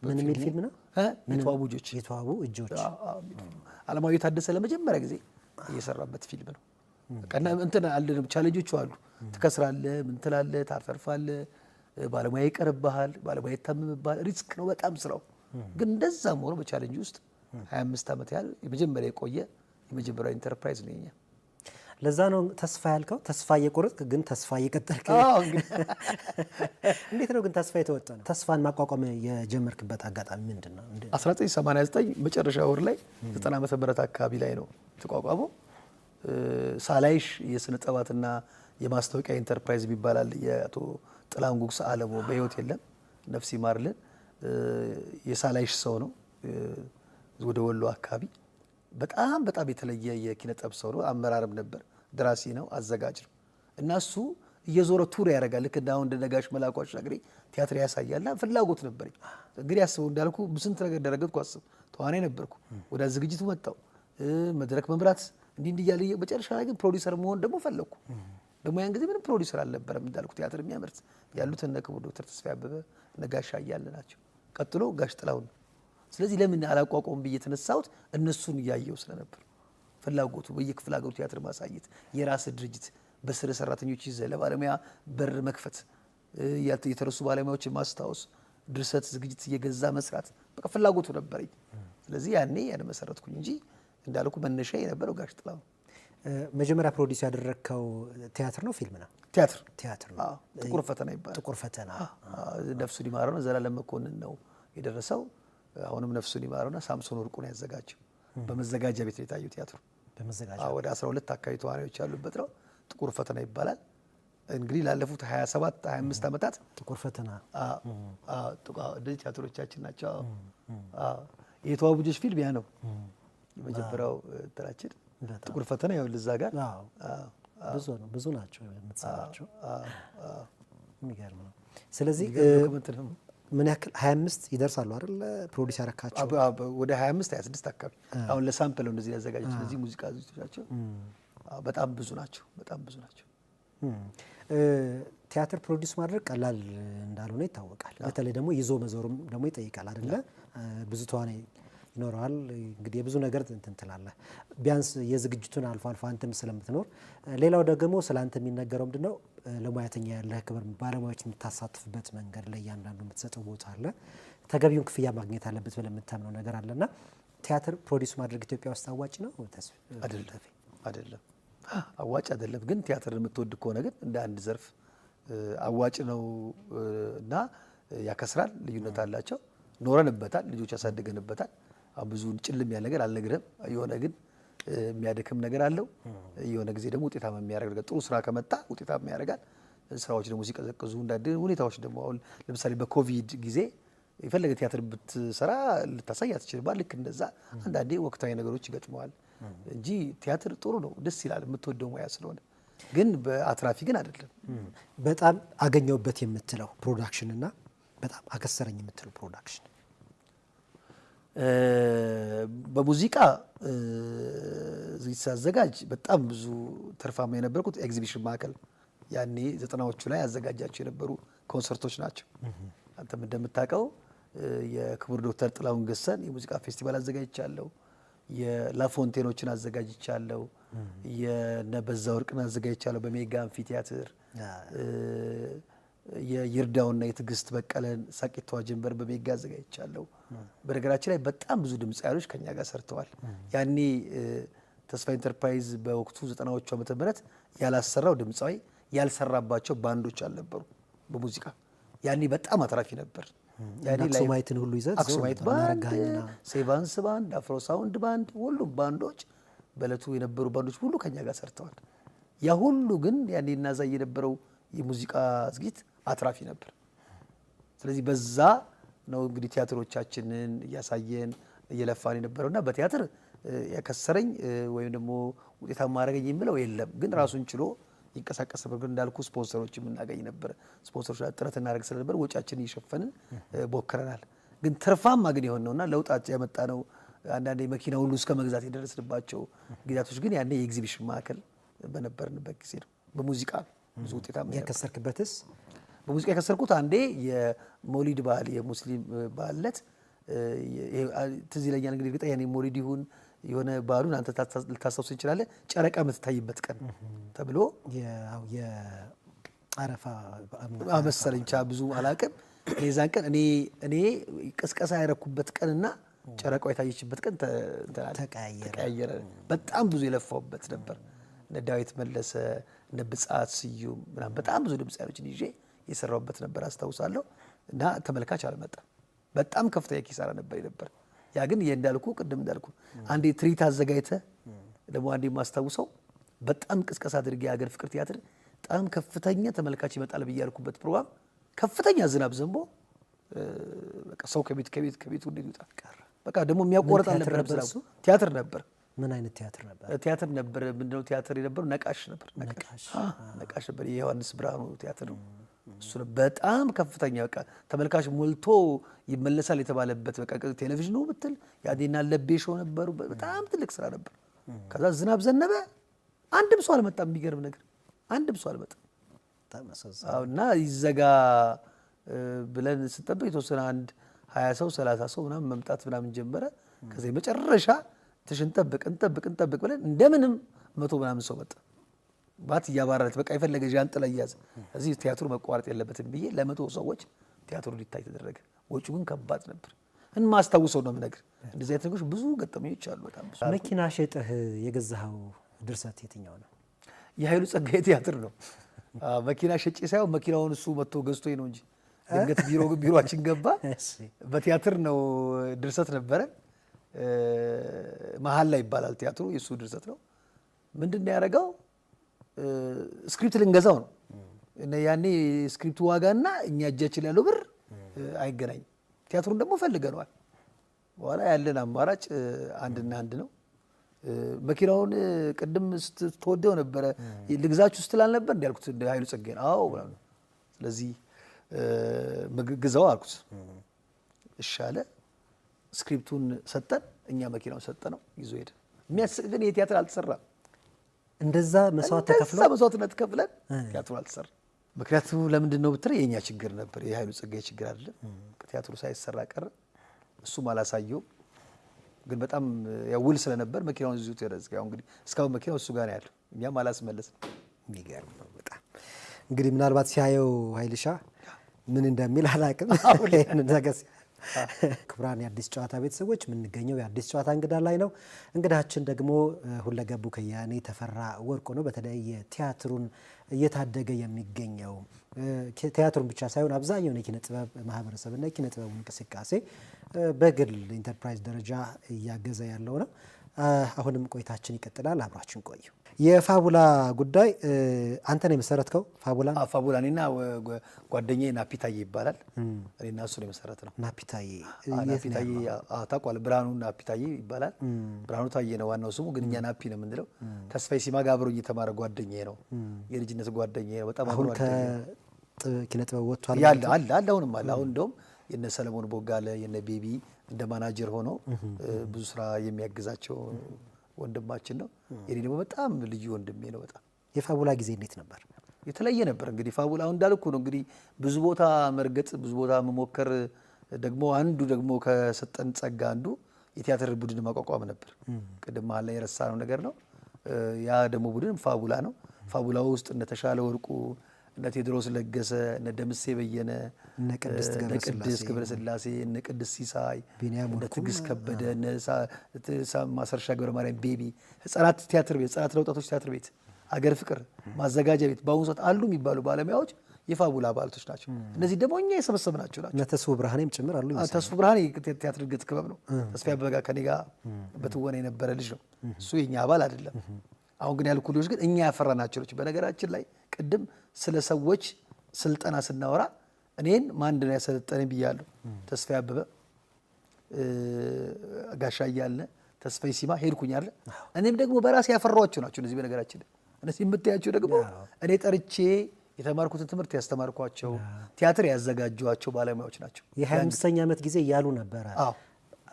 ምን የሚል ፊልም ነው? የተዋቡ እጆች። የተዋቡ እጆች። አለማየሁ ታደሰ ለመጀመሪያ ጊዜ እየሰራበት ፊልም ነው። ቀና እንትን አለንም ቻሌንጆቹ አሉ። ትከስራለህ፣ ምን ትላለህ፣ ታተርፋለህ፣ ባለሙያ ይቀርብሃል፣ ባለሙያ ይታመምብሃል። ሪስክ ነው በጣም ስራው። ግን እንደዛም ሆኖ በቻሌንጅ ውስጥ 25 ዓመት ያህል የመጀመሪያ የቆየ የመጀመሪያው ኢንተርፕራይዝ ነው የኛ። ለዛ ነው ተስፋ ያልከው። ተስፋ እየቆረጥክ ግን ተስፋ እየቀጠልክ። እንዴት ነው ግን ተስፋ የተወጠነው? ተስፋን ማቋቋም የጀመርክበት አጋጣሚ ምንድን ነው? 1989 መጨረሻ ወር ላይ 90 ዓመተ ምህረት አካባቢ ላይ ነው ተቋቋመው። ሳላይሽ የስነ ጥበባትና የማስታወቂያ ኢንተርፕራይዝ ይባላል። የአቶ ጥላሁን ጉግሳ አለሞ በህይወት የለም፣ ነፍስ ይማርልን። የሳላይሽ ሰው ነው። ወደ ወሎ አካባቢ በጣም የተለየ የኪነ ጥበብ ሰው ነው። አመራርም ነበር፣ ደራሲ ነው፣ አዘጋጅ ነው። እና እሱ እየዞረ ቱር ያደርጋል። ልክ እንዳሁን እንደ ነጋሽ መላኩ አሻግሬ ቲያትር ያሳያልና ፍላጎት ነበረኝ። እንግዲህ አስበው እንዳልኩ ስንት ነገር ደረገጥኩ። አስብ ተዋናይ ነበርኩ። ወደ ዝግጅቱ መጣው፣ መድረክ መምራት እንዲህ እያለ መጨረሻ ላይ ግን ፕሮዲሰር መሆን ደግሞ ፈለግኩ። ደግሞ ያን ጊዜ ምንም ፕሮዲሰር አልነበረም እንዳልኩ ቲያትር የሚያመርት ያሉት እነ ክቡር ዶክተር ተስፋዬ አበበ እነ ጋሽ አያለ ናቸው። ቀጥሎ ጋሽ ጥላሁን ነው። ስለዚህ ለምን አላቋቋም ብዬ የተነሳሁት እነሱን እያየው ስለነበር ፍላጎቱ በየክፍለ ሀገሩ ቲያትር ማሳየት፣ የራስ ድርጅት በስረ ሰራተኞች ይዘህ ለባለሙያ በር መክፈት፣ የተረሱ ባለሙያዎችን ማስታወስ፣ ድርሰት ዝግጅት እየገዛ መስራት በቃ ፍላጎቱ ነበረኝ። ስለዚህ ያኔ ያን መሰረትኩኝ እንጂ እንዳልኩ መነሻ የነበረው ጋሽ ጥላሁን። መጀመሪያ ፕሮዲስ ያደረግከው ቲያትር ነው ፊልም ነው? ቲያትር ነው። ጥቁር ፈተና ይባላል። ጥቁር ፈተና ነፍሱን ይማረውና ዘላለም መኮንን ነው የደረሰው። አሁንም ነፍሱን ይማረውና ሳምሶን ወርቁ ነው ያዘጋጀው። በመዘጋጃ ቤት ነው የታየው ቲያትሩ። በመዘጋጃ ወደ 12 አካባቢ ተዋናዮች ያሉበት ነው። ጥቁር ፈተና ይባላል። እንግዲህ ላለፉት 27 25 ዓመታት ጥቁር ፈተና እንደዚህ ቲያትሮቻችን ናቸው። የተዋቡ ልጆች ፊልም ያ ነው የመጀመሪያው እንትናችን። ጥቁር ፈተና ያው ልዛ ጋር ብዙ ናቸው የምትሰራቸው። የሚገርም ነው። ስለዚህ ምን ያክል 25 ይደርሳሉ አይደል? ፕሮዲስ ያረካቸው ወደ 25 26 አካባቢ። አሁን ለሳምፕል ነው እንደዚህ ያዘጋጁት። እነዚህ ሙዚቃ ዝግጅቶቻቸው በጣም ብዙ ናቸው። ቲያትር ፕሮዲስ ማድረግ ቀላል እንዳልሆነ ይታወቃል። በተለይ ደግሞ ይዞ መዞርም ደግሞ ይጠይቃል አይደለ? ብዙ ተዋናይ ይኖረዋል። እንግዲህ የብዙ ነገር እንትን ትላለህ። ቢያንስ የዝግጅቱን አልፎ አልፎ አንተም ስለምትኖር፣ ሌላው ደግሞ ስለ አንተ የሚነገረው ምንድነው ለሙያተኛ ያለህ ክብር፣ ባለሙያዎች የምታሳትፍበት መንገድ ላይ እያንዳንዱ የምትሰጠው ቦታ አለ፣ ተገቢውን ክፍያ ማግኘት አለበት ብለህ የምታምነው ነገር አለና ቲያትር ፕሮዲስ ማድረግ ኢትዮጵያ ውስጥ አዋጭ ነው? አይደለም፣ አዋጭ አይደለም። ግን ቲያትር የምትወድ ከሆነ ግን እንደ አንድ ዘርፍ አዋጭ ነው እና ያከስራል። ልዩነት አላቸው። ኖረንበታል፣ ልጆች ያሳደገንበታል። ብዙ ጭልም ያለ ነገር አልነግርህም። የሆነ ግን የሚያደክም ነገር አለው። የሆነ ጊዜ ደግሞ ውጤታማ የሚያደርግ ጥሩ ስራ ከመጣ ውጤታማ ያደርጋል። ስራዎች ደግሞ ሲቀዘቅዙ እንዳንድ ሁኔታዎች ደግሞ አሁን ለምሳሌ በኮቪድ ጊዜ የፈለገ ቲያትር ብትሰራ ልታሳይ አትችልም። ልክ እንደዛ አንዳንዴ ወቅታዊ ነገሮች ይገጥመዋል እንጂ ቲያትር ጥሩ ነው፣ ደስ ይላል፣ የምትወደው ሙያ ስለሆነ። ግን በአትራፊ ግን አይደለም። በጣም አገኘውበት የምትለው ፕሮዳክሽን እና በጣም አከሰረኝ የምትለው ፕሮዳክሽን? በሙዚቃ ዝግጅት ሳዘጋጅ በጣም ብዙ ትርፋማ የነበርኩት ኤግዚቢሽን ማዕከል ያኔ 90ዎቹ ላይ አዘጋጃቸው የነበሩ ኮንሰርቶች ናቸው። አንተም እንደምታውቀው የክቡር ዶክተር ጥላሁን ገሰሰን የሙዚቃ ፌስቲቫል አዘጋጅቻለሁ። የላፎንቴኖችን አዘጋጅቻለሁ። የነበዛ ወርቅን አዘጋጅቻለሁ በሜጋ አምፊ ቲያትር። የይርዳውና የትዕግስት በቀለን ሳቂቷ ጀንበር በሜጋ አዘጋጅቻለሁ። በነገራችን ላይ በጣም ብዙ ድምፃውያኖች ከኛ ጋር ሰርተዋል። ያኔ ተስፋ ኢንተርፕራይዝ በወቅቱ 90ዎቹ ዓመተ ምህረት ያላሰራው ድምፃዊ ያልሰራባቸው ባንዶች አልነበሩ በሙዚቃ። ያኔ በጣም አትራፊ ነበር። ያኔ አክሱማይትን ሁሉ ይዘት አክሱማይት ባንድ፣ ሴቫንስ ባንድ፣ አፍሮ ሳውንድ ባንድ፣ ሁሉም ባንዶች በእለቱ የነበሩ ባንዶች ሁሉ ከኛ ጋር ሰርተዋል። ያ ሁሉ ግን ያኔ እናዛይ የነበረው የሙዚቃ ዝግጅት አትራፊ ነበር። ስለዚህ በዛ ነው እንግዲህ ቲያትሮቻችንን እያሳየን እየለፋን የነበረውና በቲያትር ያከሰረኝ ወይም ደግሞ ውጤታማ ማድረገኝ የሚለው የለም። ግን ራሱን ችሎ ይንቀሳቀስ ነበር። እንዳልኩ ስፖንሰሮች የምናገኝ ነበር። ስፖንሰሮች ጥረት እናደርግ ስለነበር ወጪያችንን እየሸፈንን ሞክረናል። ግን ትርፋማ ግን የሆነውና ለውጣት ያመጣ ነው። አንዳንዴ መኪና ሁሉ እስከ መግዛት የደረስንባቸው ጊዜያቶች ግን ያኔ የኤግዚቢሽን ማዕከል በነበርንበት ጊዜ ነው። በሙዚቃ ብዙ ውጤታማ የከሰርክበትስ? በሙዚቃ የከሰርኩት አንዴ የሞሊድ በዓል የሙስሊም በዓል ዕለት ትዝ ይለኛል። እንግዲህ እርግጠኛ ነኝ ሞሊድ ይሁን የሆነ በዓሉን አንተ ልታስታውስ ትችላለህ። ጨረቃ የምትታይበት ቀን ተብሎ የአረፋ መሰለኝ ብዙ አላውቅም። የዛን ቀን እኔ ቅስቀሳ ያረኩበት ቀንና ጨረቃው የታየችበት ቀን ተቀያየረ። በጣም ብዙ የለፋውበት ነበር። እነ ዳዊት መለሰ እነ ብጻት ስዩም ምናምን በጣም ብዙ ድምፃውያኖችን ይዤ የሰራሁበት ነበር አስታውሳለሁ። እና ተመልካች አልመጣም። በጣም ከፍተኛ ኪሳራ ነበር። ያ ግን እንዳልኩ ቅድም እንዳልኩ አንዴ ትርኢት አዘጋጅተህ ደግሞ አንዴ የማስታውሰው በጣም ቅስቀሳ አድርጌ የሀገር ፍቅር ቲያትር በጣም ከፍተኛ ተመልካች ይመጣል ብዬ ያልኩበት ፕሮግራም ከፍተኛ ዝናብ ዘንቦ በቃ ሰው ከቤት እንዴት ይውጣ ቀረ። በቃ ደግሞ የሚያቆርጥ አልነበረም። ቲያትር ነበር። ምን አይነት ቲያትር ነበር? ቲያትር ነበር። ምንድነው ቲያትር የነበረው? ነቃሽ ነበር። ነቃሽ ነበር። የዮሐንስ ብርሃኑ ቲያትር ነው። እሱ በጣም ከፍተኛ በቃ ተመልካች ሞልቶ ይመለሳል የተባለበት በቃ ቴሌቪዥኑ ብትል ያዴና ለቤ ሾው ነበሩ። በጣም ትልቅ ስራ ነበር። ከዛ ዝናብ ዘነበ። አንድም ሰው አልመጣም። የሚገርም ነገር አንድም ሰው አልመጣም። እና ይዘጋ ብለን ስንጠብቅ የተወሰነ አንድ 20 ሰው 30 ሰው ምናምን መምጣት ምናምን ጀመረ። ከዛ መጨረሻ እንጠብቅ ብለን እንደምንም 100 ምናምን ሰው መጣ። ባት እያባረረት በቃ የፈለገ ዣንጥላ እያዘ እዚህ ቲያትሩ መቋረጥ የለበትም ብዬ ለ100 ሰዎች ቲያትሩ ሊታይ ተደረገ። ወጪው ግን ከባድ ነበር። ማስታውሰው ነው የምነግርህ። እንደዚህ አይነት ነገሮች ብዙ ገጠመኞች አሉ። በጣም ብዙ። መኪና ሸጠህ የገዛኸው ድርሰት የትኛው ነው? የኃይሉ ጸጋዬ ቲያትር ነው። መኪና ሸጬ ሳይሆን መኪናውን እሱ መጥቶ ገዝቶኝ ነው እንጂ ድንገት ቢሮአችን ገባ። በቲያትር ነው ድርሰት ነበረ። መሀል ላይ ይባላል ቲያትሩ። የእሱ ድርሰት ነው። ምንድን ነው ያደረገው? ስክሪፕት ልንገዛው ነው። ያኔ ስክሪፕቱ ዋጋና እኛ እጃችን ያለው ብር አይገናኝም። ቲያትሩን ደግሞ ፈልገነዋል። በኋላ ያለን አማራጭ አንድና አንድ ነው። መኪናውን ቅድም ስትወደው ነበረ ልግዛችሁ ስትል አልነበር እንዲ ያልኩት ኃይሉ ጸጋዬ ነው። አዎ ብላ ነው። ስለዚህ ግዛው አልኩት። እሺ አለ። ስክሪፕቱን ሰጠን፣ እኛ መኪናውን ሰጠነው፣ ይዞ ሄደ። የሚያስቅ ግን የቲያትር አልተሰራም። እንደዛ መስዋዕት ተከፍሎ መስዋዕትነት ከፍለን ቲያትሩ አልተሰራም። ምክንያቱ ለምንድን ነው ብትል የኛ ችግር ነበር፣ የኃይሉ ጸጋዬ ችግር አይደለም። ቲያትሩ ሳይሰራ ቀረ። እሱም አላሳየው። ግን በጣም ውል ስለነበር መኪናውን ይዞት ተረዘ። ያው እንግዲህ እስካሁን መኪናው እሱ ጋር ነው ያለው። እኛም አላስመለስንም። የሚገርም ነው በጣም። እንግዲህ ምናልባት ሲያየው ኃይልሻ ምን እንደሚል አላውቅም። ክቡራን የአዲስ ጨዋታ ቤተሰቦች የምንገኘው የአዲስ ጨዋታ እንግዳ ላይ ነው። እንግዳችን ደግሞ ሁለገቡ ከያኔ ተፈራ ወርቁ ነው። በተለይ ቲያትሩን እየታደገ የሚገኘው ቲያትሩን ብቻ ሳይሆን አብዛኛውን የኪነ ጥበብ ማህበረሰብና የኪነ ጥበቡ እንቅስቃሴ በግል ኢንተርፕራይዝ ደረጃ እያገዘ ያለው ነው። አሁንም ቆይታችን ይቀጥላል። አብራችን ቆዩ። የፋቡላ ጉዳይ አንተ ነው የመሰረትከው? ፋቡላ እኔና ጓደኛዬ ናፒታዬ ይባላል። እኔና እሱ ነው የመሰረት ነው። ናፒታዬ ታውቀዋለህ? ብርሃኑ ናፒታዬ ይባላል። ብርሃኑ ታዬ ነው ዋናው ስሙ፣ ግን እኛ ናፒ ነው የምንለው። ተስፋዬ ሲማጋ አብሮኝ የተማረ ጓደኛዬ ነው፣ የልጅነት ጓደኛዬ ነው። በጣም አሁን ከኪነ ጥበብ ወጥቷል አለ። አሁንም አለ። አሁን እንደውም የነ ሰለሞን ቦጋለ የነ ቤቢ እንደ ማናጀር ሆነው ብዙ ስራ የሚያግዛቸው ወንድማችን ነው። የኔ ደግሞ በጣም ልዩ ወንድሜ ነው። በጣም የፋቡላ ጊዜ እንዴት ነበር? የተለየ ነበር። እንግዲህ ፋቡላ አሁን እንዳልኩ ነው። እንግዲህ ብዙ ቦታ መርገጥ፣ ብዙ ቦታ መሞከር ደግሞ አንዱ ደግሞ ከሰጠን ጸጋ አንዱ የቲያትር ቡድን ማቋቋም ነበር። ቅድም መሀል ላይ የረሳነው ነገር ነው። ያ ደግሞ ቡድን ፋቡላ ነው። ፋቡላ ውስጥ እነ ተሻለ ወርቁ፣ እነ ቴዎድሮስ ለገሰ፣ እነ ደምሴ በየነ፣ እነ ቅድስት ገብረስላሴ፣ እነ ቅድስት ሲሳይ፣ እነ ትዕግስት ከበደ፣ እነ ማሰርሻ ገብረ ማርያም፣ ቤቢ ህጻናት ቲያትር ቤት፣ ህጻናት ለወጣቶች ቲያትር ቤት፣ አገር ፍቅር ማዘጋጃ ቤት በአሁኑ ሰዓት አሉ የሚባሉ ባለሙያዎች የፋቡላ አባላቶች ናቸው። እነዚህ ደግሞ እኛ የሰበሰብናቸው ናቸው። እነ ተስፉ ብርሃኔም ጭምር አሉ። ተስፉ ብርሃኔ ቲያትር እድገት ክበብ ነው። ተስፋ ያበጋ ከኔ ጋር በትወና የነበረ ልጅ ነው። እሱ የኛ አባል አይደለም። አሁን ግን ያልኩ ልጆች ግን እኛ ያፈራናቸው ልጆች። በነገራችን ላይ ቅድም ስለ ሰዎች ስልጠና ስናወራ እኔን ማን ነው ያሰለጠነኝ ብያለሁ። ተስፋ ያበበ፣ ጋሻ እያለ፣ ተስፋዬ ሲማ ሄድኩኝ አለ። እኔም ደግሞ በራሴ ያፈራኋቸው ናቸው እነዚህ። በነገራችን ላይ እነዚህ የምታያቸው ደግሞ እኔ ጠርቼ የተማርኩትን ትምህርት ያስተማርኳቸው ቲያትር ያዘጋጇቸው ባለሙያዎች ናቸው። የ25ኛ ዓመት ጊዜ እያሉ ነበረ።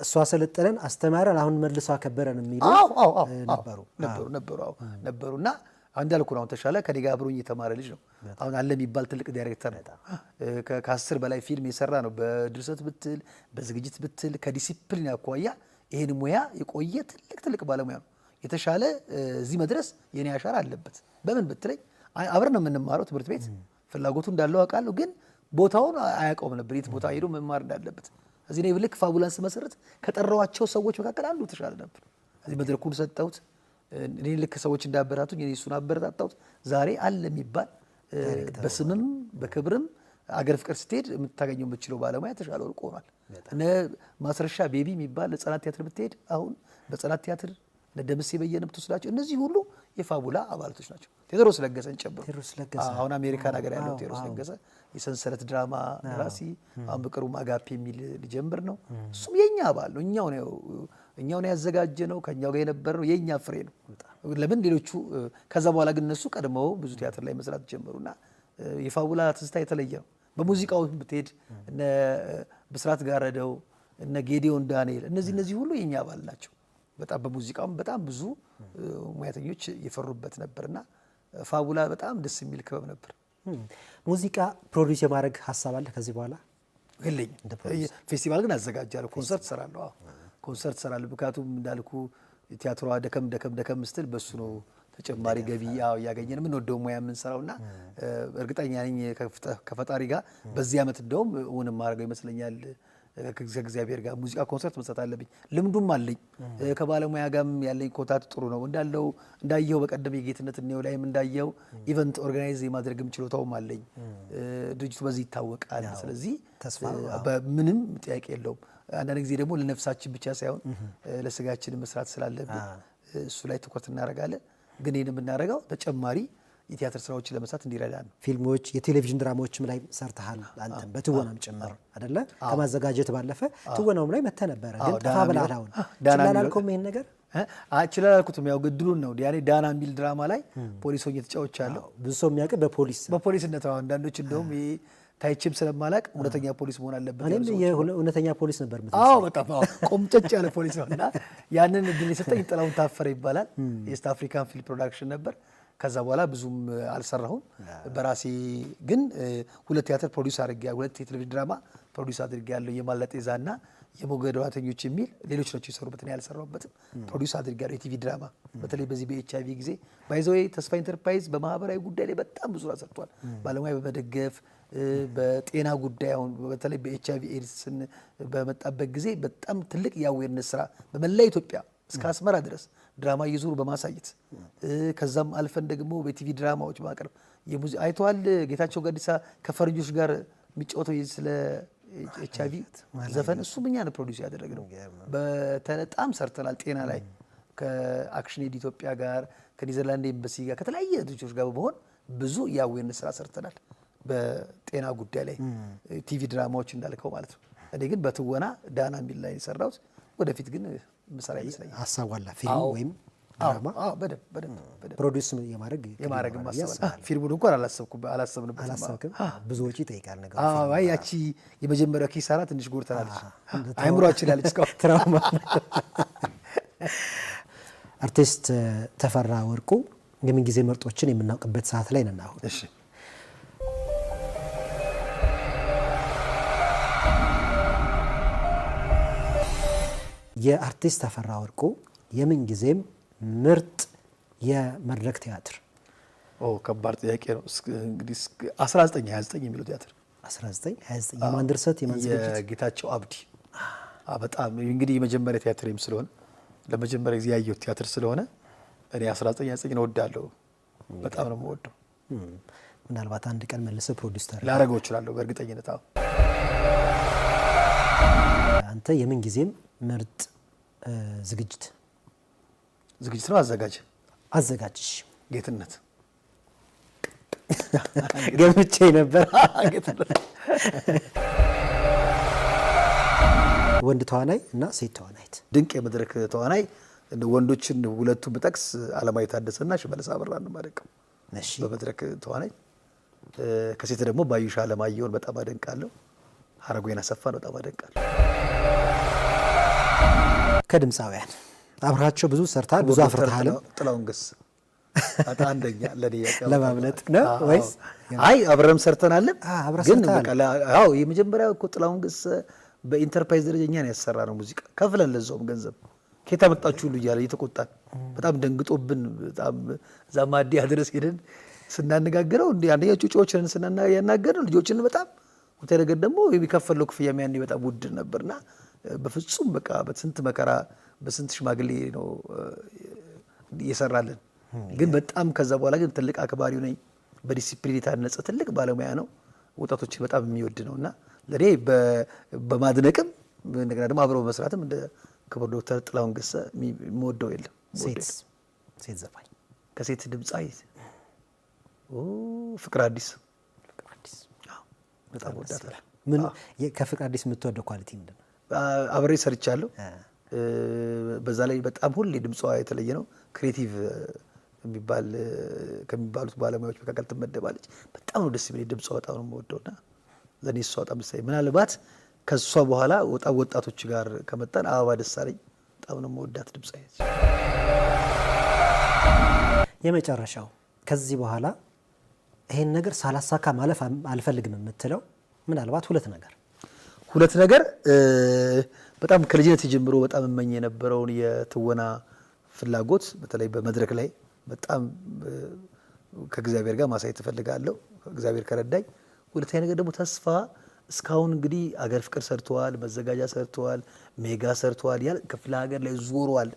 እሷ ሰለጠነን አስተማረን አሁን መልሶ አከበረን የሚሉ ነበሩና እንዳልኩ ነው። ተሻለ ከኔ ጋር አብሮኝ የተማረ ልጅ ነው። አሁን አለ የሚባል ትልቅ ዳይሬክተር ነው። ከ10 በላይ ፊልም የሰራ ነው። በድርሰት ብትል በዝግጅት ብትል ከዲሲፕሊን አኳያ ይሄን ሙያ የቆየ ትልቅ ባለሙያ ነው። የተሻለ እዚህ መድረስ የኔ አሻራ አለበት። በምን ብትለኝ አብረን ነው የምንማረው ትምህርት ቤት። ፍላጎቱ እንዳለው አውቃለሁ፣ ግን ቦታውን አያውቀውም ነበር የት ቦታ ሄዶ መማር እንዳለበት። እዚህ ነው ልክ ፋቡላን ስመሰረት ከጠራዋቸው ሰዎች መካከል አንዱ ተሻለ ነበር። እዚህ መድረኩን ሰጠሁት። እኔ ልክ ሰዎች እንዳበረታቱኝ እኔ እሱን አበረታታሁት። ዛሬ አለ የሚባል በስምም በክብርም አገር ፍቅር ስትሄድ የምታገኘው የምትችለው ባለሙያ ተሻለ ወርቁ ሆኗል። እነ ማስረሻ ቤቢ የሚባል ህጻናት ቲያትር ብትሄድ አሁን በህጻናት ቲያትር እነ ደምሴ በየነ ብትወስዳቸው እነዚህ ሁሉ የፋቡላ አባላቶች ናቸው። ቴዎድሮስ ለገሰን ጨምሮ አሁን አሜሪካን ሀገር ያለው ቴዎድሮስ ለገሰ የሰንሰለት ድራማ ደራሲ፣ አሁን በቅርቡ አጋፔ የሚል ሊጀምር ነው። እሱም የኛ አባል ነው። እኛው ነው ያዘጋጀ ነው። ከኛው ጋር የነበረ ነው። የኛ ፍሬ ነው። ለምን ሌሎቹ ከዛ በኋላ ግን እነሱ ቀድመው ብዙ ቲያትር ላይ መስራት ጀመሩና የፋቡላ ትዝታ የተለየ ነው። በሙዚቃው ብትሄድ እነ ብስራት ጋረደው እነ ጌዲዮን ዳንኤል እነዚህ ሁሉ የኛ አባል ናቸው። በጣም በሙዚቃውም በጣም ብዙ ሙያተኞች የፈሩበት ነበርና ፋቡላ በጣም ደስ የሚል ክበብ ነበር። ሙዚቃ ፕሮዲዩስ የማድረግ ሀሳብ አለ ከዚህ በኋላ? የለኝም። ፌስቲቫል ግን አዘጋጃለሁ። ኮንሰርት እሰራለሁ። ምክንያቱም እንዳልኩ ቲያትሯ ደከም ስትል በሱ ነው ተጨማሪ ገቢ እያገኘን የምንወደው ሙያ የምንሰራውና እርግጠኛ ነኝ ከፈጣሪ ጋር በዚህ ዓመት እንደውም እውን ማድረገው ይመስለኛል። ከእግዚአብሔር ጋር ሙዚቃ ኮንሰርት መስራት አለብኝ። ልምዱም አለኝ። ከባለሙያ ጋርም ያለኝ ኮንታክት ጥሩ ነው። እንዳየው በቀደም የጌትነት እኔው ላይም እንዳየው ኢቨንት ኦርጋናይዝ የማድረግም ችሎታውም አለኝ። ድርጅቱ በዚህ ይታወቃል። ስለዚህ ምንም ጥያቄ የለውም። አንዳንድ ጊዜ ደግሞ ለነፍሳችን ብቻ ሳይሆን ለስጋችን መስራት ስላለብን እሱ ላይ ትኩረት እናደርጋለን። ግን ይህን የምናደርገው ተጨማሪ የቲያትር ስራዎችን ለመስራት እንዲረዳ ነው። ፊልሞች፣ የቴሌቪዥን ድራማዎችም ላይ ሰርተሃል አንተም በትወናም ጭምር አይደለ? ከማዘጋጀት ባለፈ ትወናውም ላይ መተህ ነበረ። ግን ጠፋ ብለሃል። አሁን ችላላልከውም ይሄን ነገር ችላላልኩትም ያው ግድሉን ነው። ያኔ ዳና የሚል ድራማ ላይ ፖሊስ ሆኜ ተጫውቻለሁ። ብዙ ሰው የሚያውቅ በፖሊስነት አንዳንዶች እንደውም ታይችም ስለማላቅ እውነተኛ ፖሊስ መሆን አለበት። እኔም የእውነተኛ ፖሊስ ነበር በጣም ቆምጨጭ ያለ ፖሊስ ነው እና ያንን እድል የሰጠኝ ጥላሁን ታፈረ ይባላል። የኢስት አፍሪካን ፊልም ፕሮዳክሽን ነበር። ከዛ በኋላ ብዙም አልሰራሁም። በራሴ ግን 2 ቲያትር ፕሮዲዩስ አድርጌያለሁ። 2 የቴሌቪዥን ድራማ ፕሮዲዩስ አድርጌያለሁ። የማለጤዛና የሞገድ ዋተኞች የሚል ሌሎች ናቸው የሰሩበት፣ እኔ ያልሰራሁበትም። ፕሮዲዩስ አድርጌያለሁ የቲቪ ድራማ። በተለይ በዚህ በኤችአይቪ ጊዜ ባይዘዌ ተስፋ ኢንተርፕራይዝ በማህበራዊ ጉዳይ ላይ በጣም ብዙ ሰርቷል። ባለሙያ በመደገፍ በጤና ጉዳይ አሁን በተለይ በኤችአይቪ ኤድስን በመጣበት ጊዜ በጣም ትልቅ የአዌርነስ ስራ በመላ ኢትዮጵያ እስከ አስመራ ድረስ ድራማ እየዞሩ በማሳየት ከዛም አልፈን ደግሞ በቲቪ ድራማዎች ማቅረብ አይተዋል። ጌታቸው ገዲሳ ከፈረንጆች ጋር የሚጫወተው ስለ ኤችአይቪ ዘፈን እሱ እኛ ነው ፕሮዲዩስ ያደረግነው። በጣም ሰርተናል። ጤና ላይ ከአክሽን ኤድ ኢትዮጵያ ጋር ከኒዘርላንድ ኤምባሲ ጋር ከተለያየ ድርጅቶች ጋር በመሆን ብዙ የአዌርነስ ስራ ሰርተናል በጤና ጉዳይ ላይ ቲቪ ድራማዎች እንዳልከው ማለት ነው። እኔ ግን በትወና ዳና የሚል ላይ የሰራሁት ወደፊት ግን ምሳሌ ይመስለኛል። ሀሳቡ አለ ፊልም ወይም ድራማ በደንብ የማድረግ ማሰብ ፊልሙን እንኳን አላሰብንም። ብዙ ወጪ ይጠይቃል ነገሩ። አይ ያቺ የመጀመሪያው ኪሳራ ትንሽ ጎድተናለች። አይምሯችን ያለች ትራውማ። አርቲስት ተፈራ ወርቁ የምን ጊዜ ምርጦችን የምናውቅበት ሰዓት ላይ ነን አሁን። እሺ የአርቲስት ተፈራ ወርቁ የምን ጊዜም ምርጥ የመድረክ ቲያትር? ከባድ ጥያቄ ነው። እንግዲህ 1929 የሚለው ቲያትር 1929 የማን ድርሰት የማን ዝግጅት? የጌታቸው አብዲ። በጣም እንግዲህ የመጀመሪያ ቲያትርም ስለሆነ ለመጀመሪያ ጊዜ ያየሁት ቲያትር ስለሆነ እኔ 1929 እወዳለሁ። በጣም ነው የምወደው። ምናልባት አንድ ቀን መልሰህ ፕሮዲውሰር ላደርገው እችላለሁ በእርግጠኝነት። አንተ የምን ጊዜም ምርጥ ዝግጅት ነው አዘጋጅሽ? ጌትነት ገምቼ ነበር። ወንድ ተዋናይ እና ሴት ተዋናይት? ድንቅ የመድረክ ተዋናይ ወንዶችን ሁለቱ ብጠቅስ አለማየሁ ታደሰና ሽመልስ አበራ ነው ማለቀው። በመድረክ ተዋናይ ከሴት ደግሞ ባዩሽ አለማየሁን በጣም አደንቃለሁ። ሀረጎይን አሰፋን በጣም አደንቃለሁ። ከድምፃውያን አብራቸው ብዙ ሰርታል፣ ብዙ አፍርተሃል። ጥላሁን ገሰሰ አንደኛ ለኔ ለማምለጥ ነው ወይስ? አይ አብረም ሰርተናል። ግን ሰርተናል። በቃ አዎ የመጀመሪያው እኮ ጥላሁን ገሰሰ በኢንተርፕራይዝ ደረጃ እኛን ያሰራ ነው ሙዚቃ ከፍለን ለዛውም ገንዘብ ከየት አመጣችሁ ሁሉ እያለ እየተቆጣን በጣም ደንግጦብን በጣም እዛ ማዲያ ድረስ ሄደን ስናነጋግረው እንደ አንደኛ ጩጮችን ያናገረው ልጆችን በጣም ወተ ነገር ደግሞ የሚከፈለው ክፍያ ያኔ በጣም ውድ ነበርና በፍጹም በቃ በስንት መከራ በስንት ሽማግሌ ነው እየሰራልን። ግን በጣም ከዛ በኋላ ግን ትልቅ አክባሪው ነኝ። በዲሲፕሊን የታነጸ ትልቅ ባለሙያ ነው። ወጣቶችን በጣም የሚወድ ነውና ለኔ በማድነቅም እንደገና ደግሞ አብረው መስራትም እንደ ክቡር ዶክተር ጥላሁን ገሰሰ የሚወደው የለም። ሴት ዘፋኝ ከሴት ድምጻዊ ፍቅር አዲስ በጣም ወዳታለሁ። ምን ከፍቅር አዲስ የምትወደው ኳሊቲ ምንድነው? አብሬ ሰርቻለሁ። በዛ ላይ በጣም ሁሌ ድምጿ የተለየ ነው። ክሬቲቭ ከሚባሉት ባለሙያዎች መካከል ትመደባለች። በጣም ነው ደስ የሚል ድምጿ በጣም ነው የምወደውና ለኔ እሷ በጣም ደስ ምናልባት ከሷ በኋላ ወጣቶች ጋር ከመጣን አበባ ደሳለኝ በጣም ነው የምወዳት ድምጻዊ። የመጨረሻው ከዚህ በኋላ ይሄን ነገር ሳላሳካ ማለፍ አልፈልግም የምትለው ምናልባት ሁለት ነገር በጣም ከልጅነት ጀምሮ በጣም እመኝ የነበረውን የትወና ፍላጎት በተለይ በመድረክ ላይ በጣም ከእግዚአብሔር ጋር ማሳየት እፈልጋለሁ፣ እግዚአብሔር ከረዳኝ። ሁለተኛ ነገር ደግሞ ተስፋ እስካሁን እንግዲህ አገር ፍቅር ሰርተዋል፣ መዘጋጃ ሰርተዋል፣ ሜጋ ሰርተዋል፣ ክፍለ ሀገር ላይ ዞረዋል።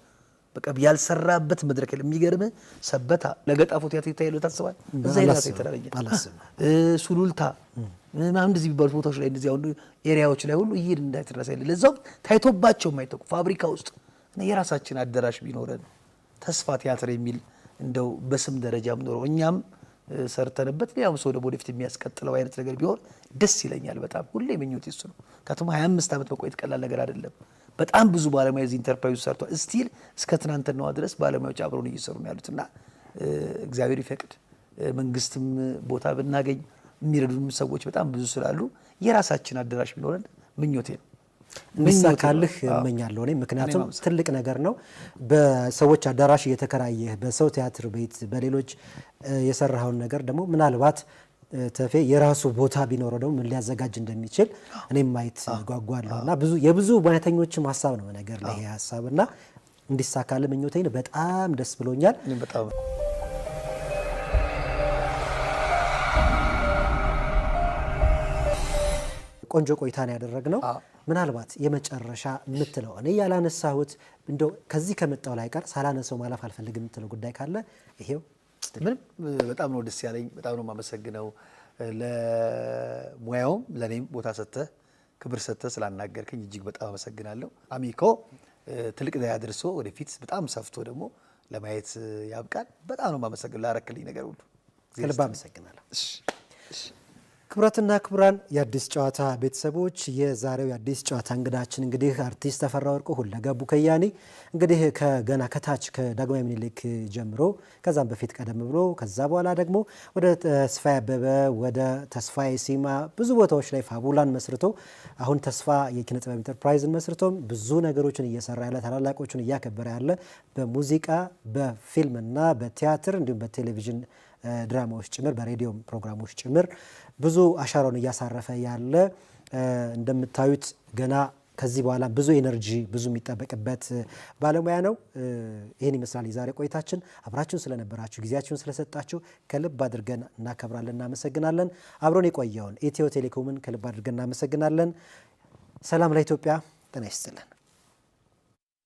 በቃ ያልሰራበት መድረክ ላይ የሚገርም ሰበታ ለገጣፎ ቲያትር ይታያል ታስባል። እዛ ይላስ ይተላለኛል ሱሉልታ ምናምን እንደዚህ ቢባሉት ቦታዎች ላይ እንደዚህ አሁን ኤሪያዎች ላይ ሁሉ ይሄድ እንዳይተረሳ ይል ለዛው ታይቶባቸው የማይተቁ ፋብሪካ ውስጥ እና የራሳችን አዳራሽ ቢኖረን ተስፋ ቲያትር የሚል እንደው በስም ደረጃም ኖሮ እኛም ሰርተንበት ያው ሰው ደግሞ ወደፊት የሚያስቀጥለው አይነት ነገር ቢሆን ደስ ይለኛል። በጣም ሁሌ ምኞቴ እሱ ነው። ከተማ 25 ዓመት መቆየት ቀላል ነገር አይደለም። በጣም ብዙ ባለሙያ እዚህ ኢንተርፕራይዝ ሰርቷል። ስቲል እስከ ትናንትናዋ ድረስ ባለሙያዎች አብረውን እየሰሩ ነው ያሉትና እግዚአብሔር ይፈቅድ መንግስትም ቦታ ብናገኝ የሚረዱን ሰዎች በጣም ብዙ ስላሉ የራሳችን አዳራሽ ቢኖረን ምኞቴ ነው። እንዲሳካልህ እመኛለሁ እኔ። ምክንያቱም ትልቅ ነገር ነው። በሰዎች አዳራሽ እየተከራየህ በሰው ቲያትር ቤት በሌሎች የሰራኸውን ነገር ደግሞ ምናልባት ተፌ የራሱ ቦታ ቢኖረው ደግሞ ምን ሊያዘጋጅ እንደሚችል እኔም ማየት ጓጓለሁና የብዙ ሙያተኞችም ሀሳብ ነው ነገር ላይ ይሄ ሀሳብና እንዲሳካልህ ምኞቴ ነው። በጣም ደስ ብሎኛል። በጣም ቆንጆ ቆይታ ነው ያደረግነው። ምናልባት የመጨረሻ የምትለው እኔ ያላነሳሁት እንደው ከዚህ ከመጣው ላይ ቀር ሳላነሳው ማለፍ አልፈልግም የምትለው ጉዳይ ካለ ይሄው። ምንም በጣም ነው ደስ ያለኝ። በጣም ነው የማመሰግነው ለሙያውም ለኔም ቦታ ሰጥተህ ክብር ሰጥተህ ስላናገርከኝ እጅግ በጣም አመሰግናለሁ። አሚኮ ትልቅ ላይ አድርሶ ወደፊት በጣም ሰፍቶ ደግሞ ለማየት ያብቃል። በጣም ነው የማመሰግነው ላረክልኝ ነገር ሁሉ ከልብ አመሰግናለሁ። ክቡራትና ክቡራን የአዲስ ጨዋታ ቤተሰቦች የዛሬው የአዲስ ጨዋታ እንግዳችን እንግዲህ አርቲስት ተፈራ ወርቁ ሁለገቡ ከያኒ እንግዲህ ከገና ከታች ከዳግማዊ ምኒልክ ጀምሮ ከዛም በፊት ቀደም ብሎ ከዛ በኋላ ደግሞ ወደ ተስፋዬ አበበ ወደ ተስፋዬ ሲማ ብዙ ቦታዎች ላይ ፋቡላን መስርቶ አሁን ተስፋ የኪነ ጥበብ ኢንተርፕራይዝን መስርቶም ብዙ ነገሮችን እየሰራ ያለ ታላላቆችን እያከበረ ያለ በሙዚቃ በፊልምና በቲያትር እንዲሁም በቴሌቪዥን ድራማዎች ጭምር በሬዲዮ ፕሮግራሞች ጭምር ብዙ አሻራውን እያሳረፈ ያለ እንደምታዩት ገና ከዚህ በኋላ ብዙ ኤነርጂ ብዙ የሚጠበቅበት ባለሙያ ነው። ይህን ይመስላል የዛሬ ቆይታችን። አብራችሁን ስለነበራችሁ ጊዜያችሁን ስለሰጣችሁ ከልብ አድርገን እናከብራለን፣ እናመሰግናለን። አብሮን የቆየውን ኢትዮ ቴሌኮምን ከልብ አድርገን እናመሰግናለን። ሰላም ለኢትዮጵያ፣ ጤና ይስጥልን።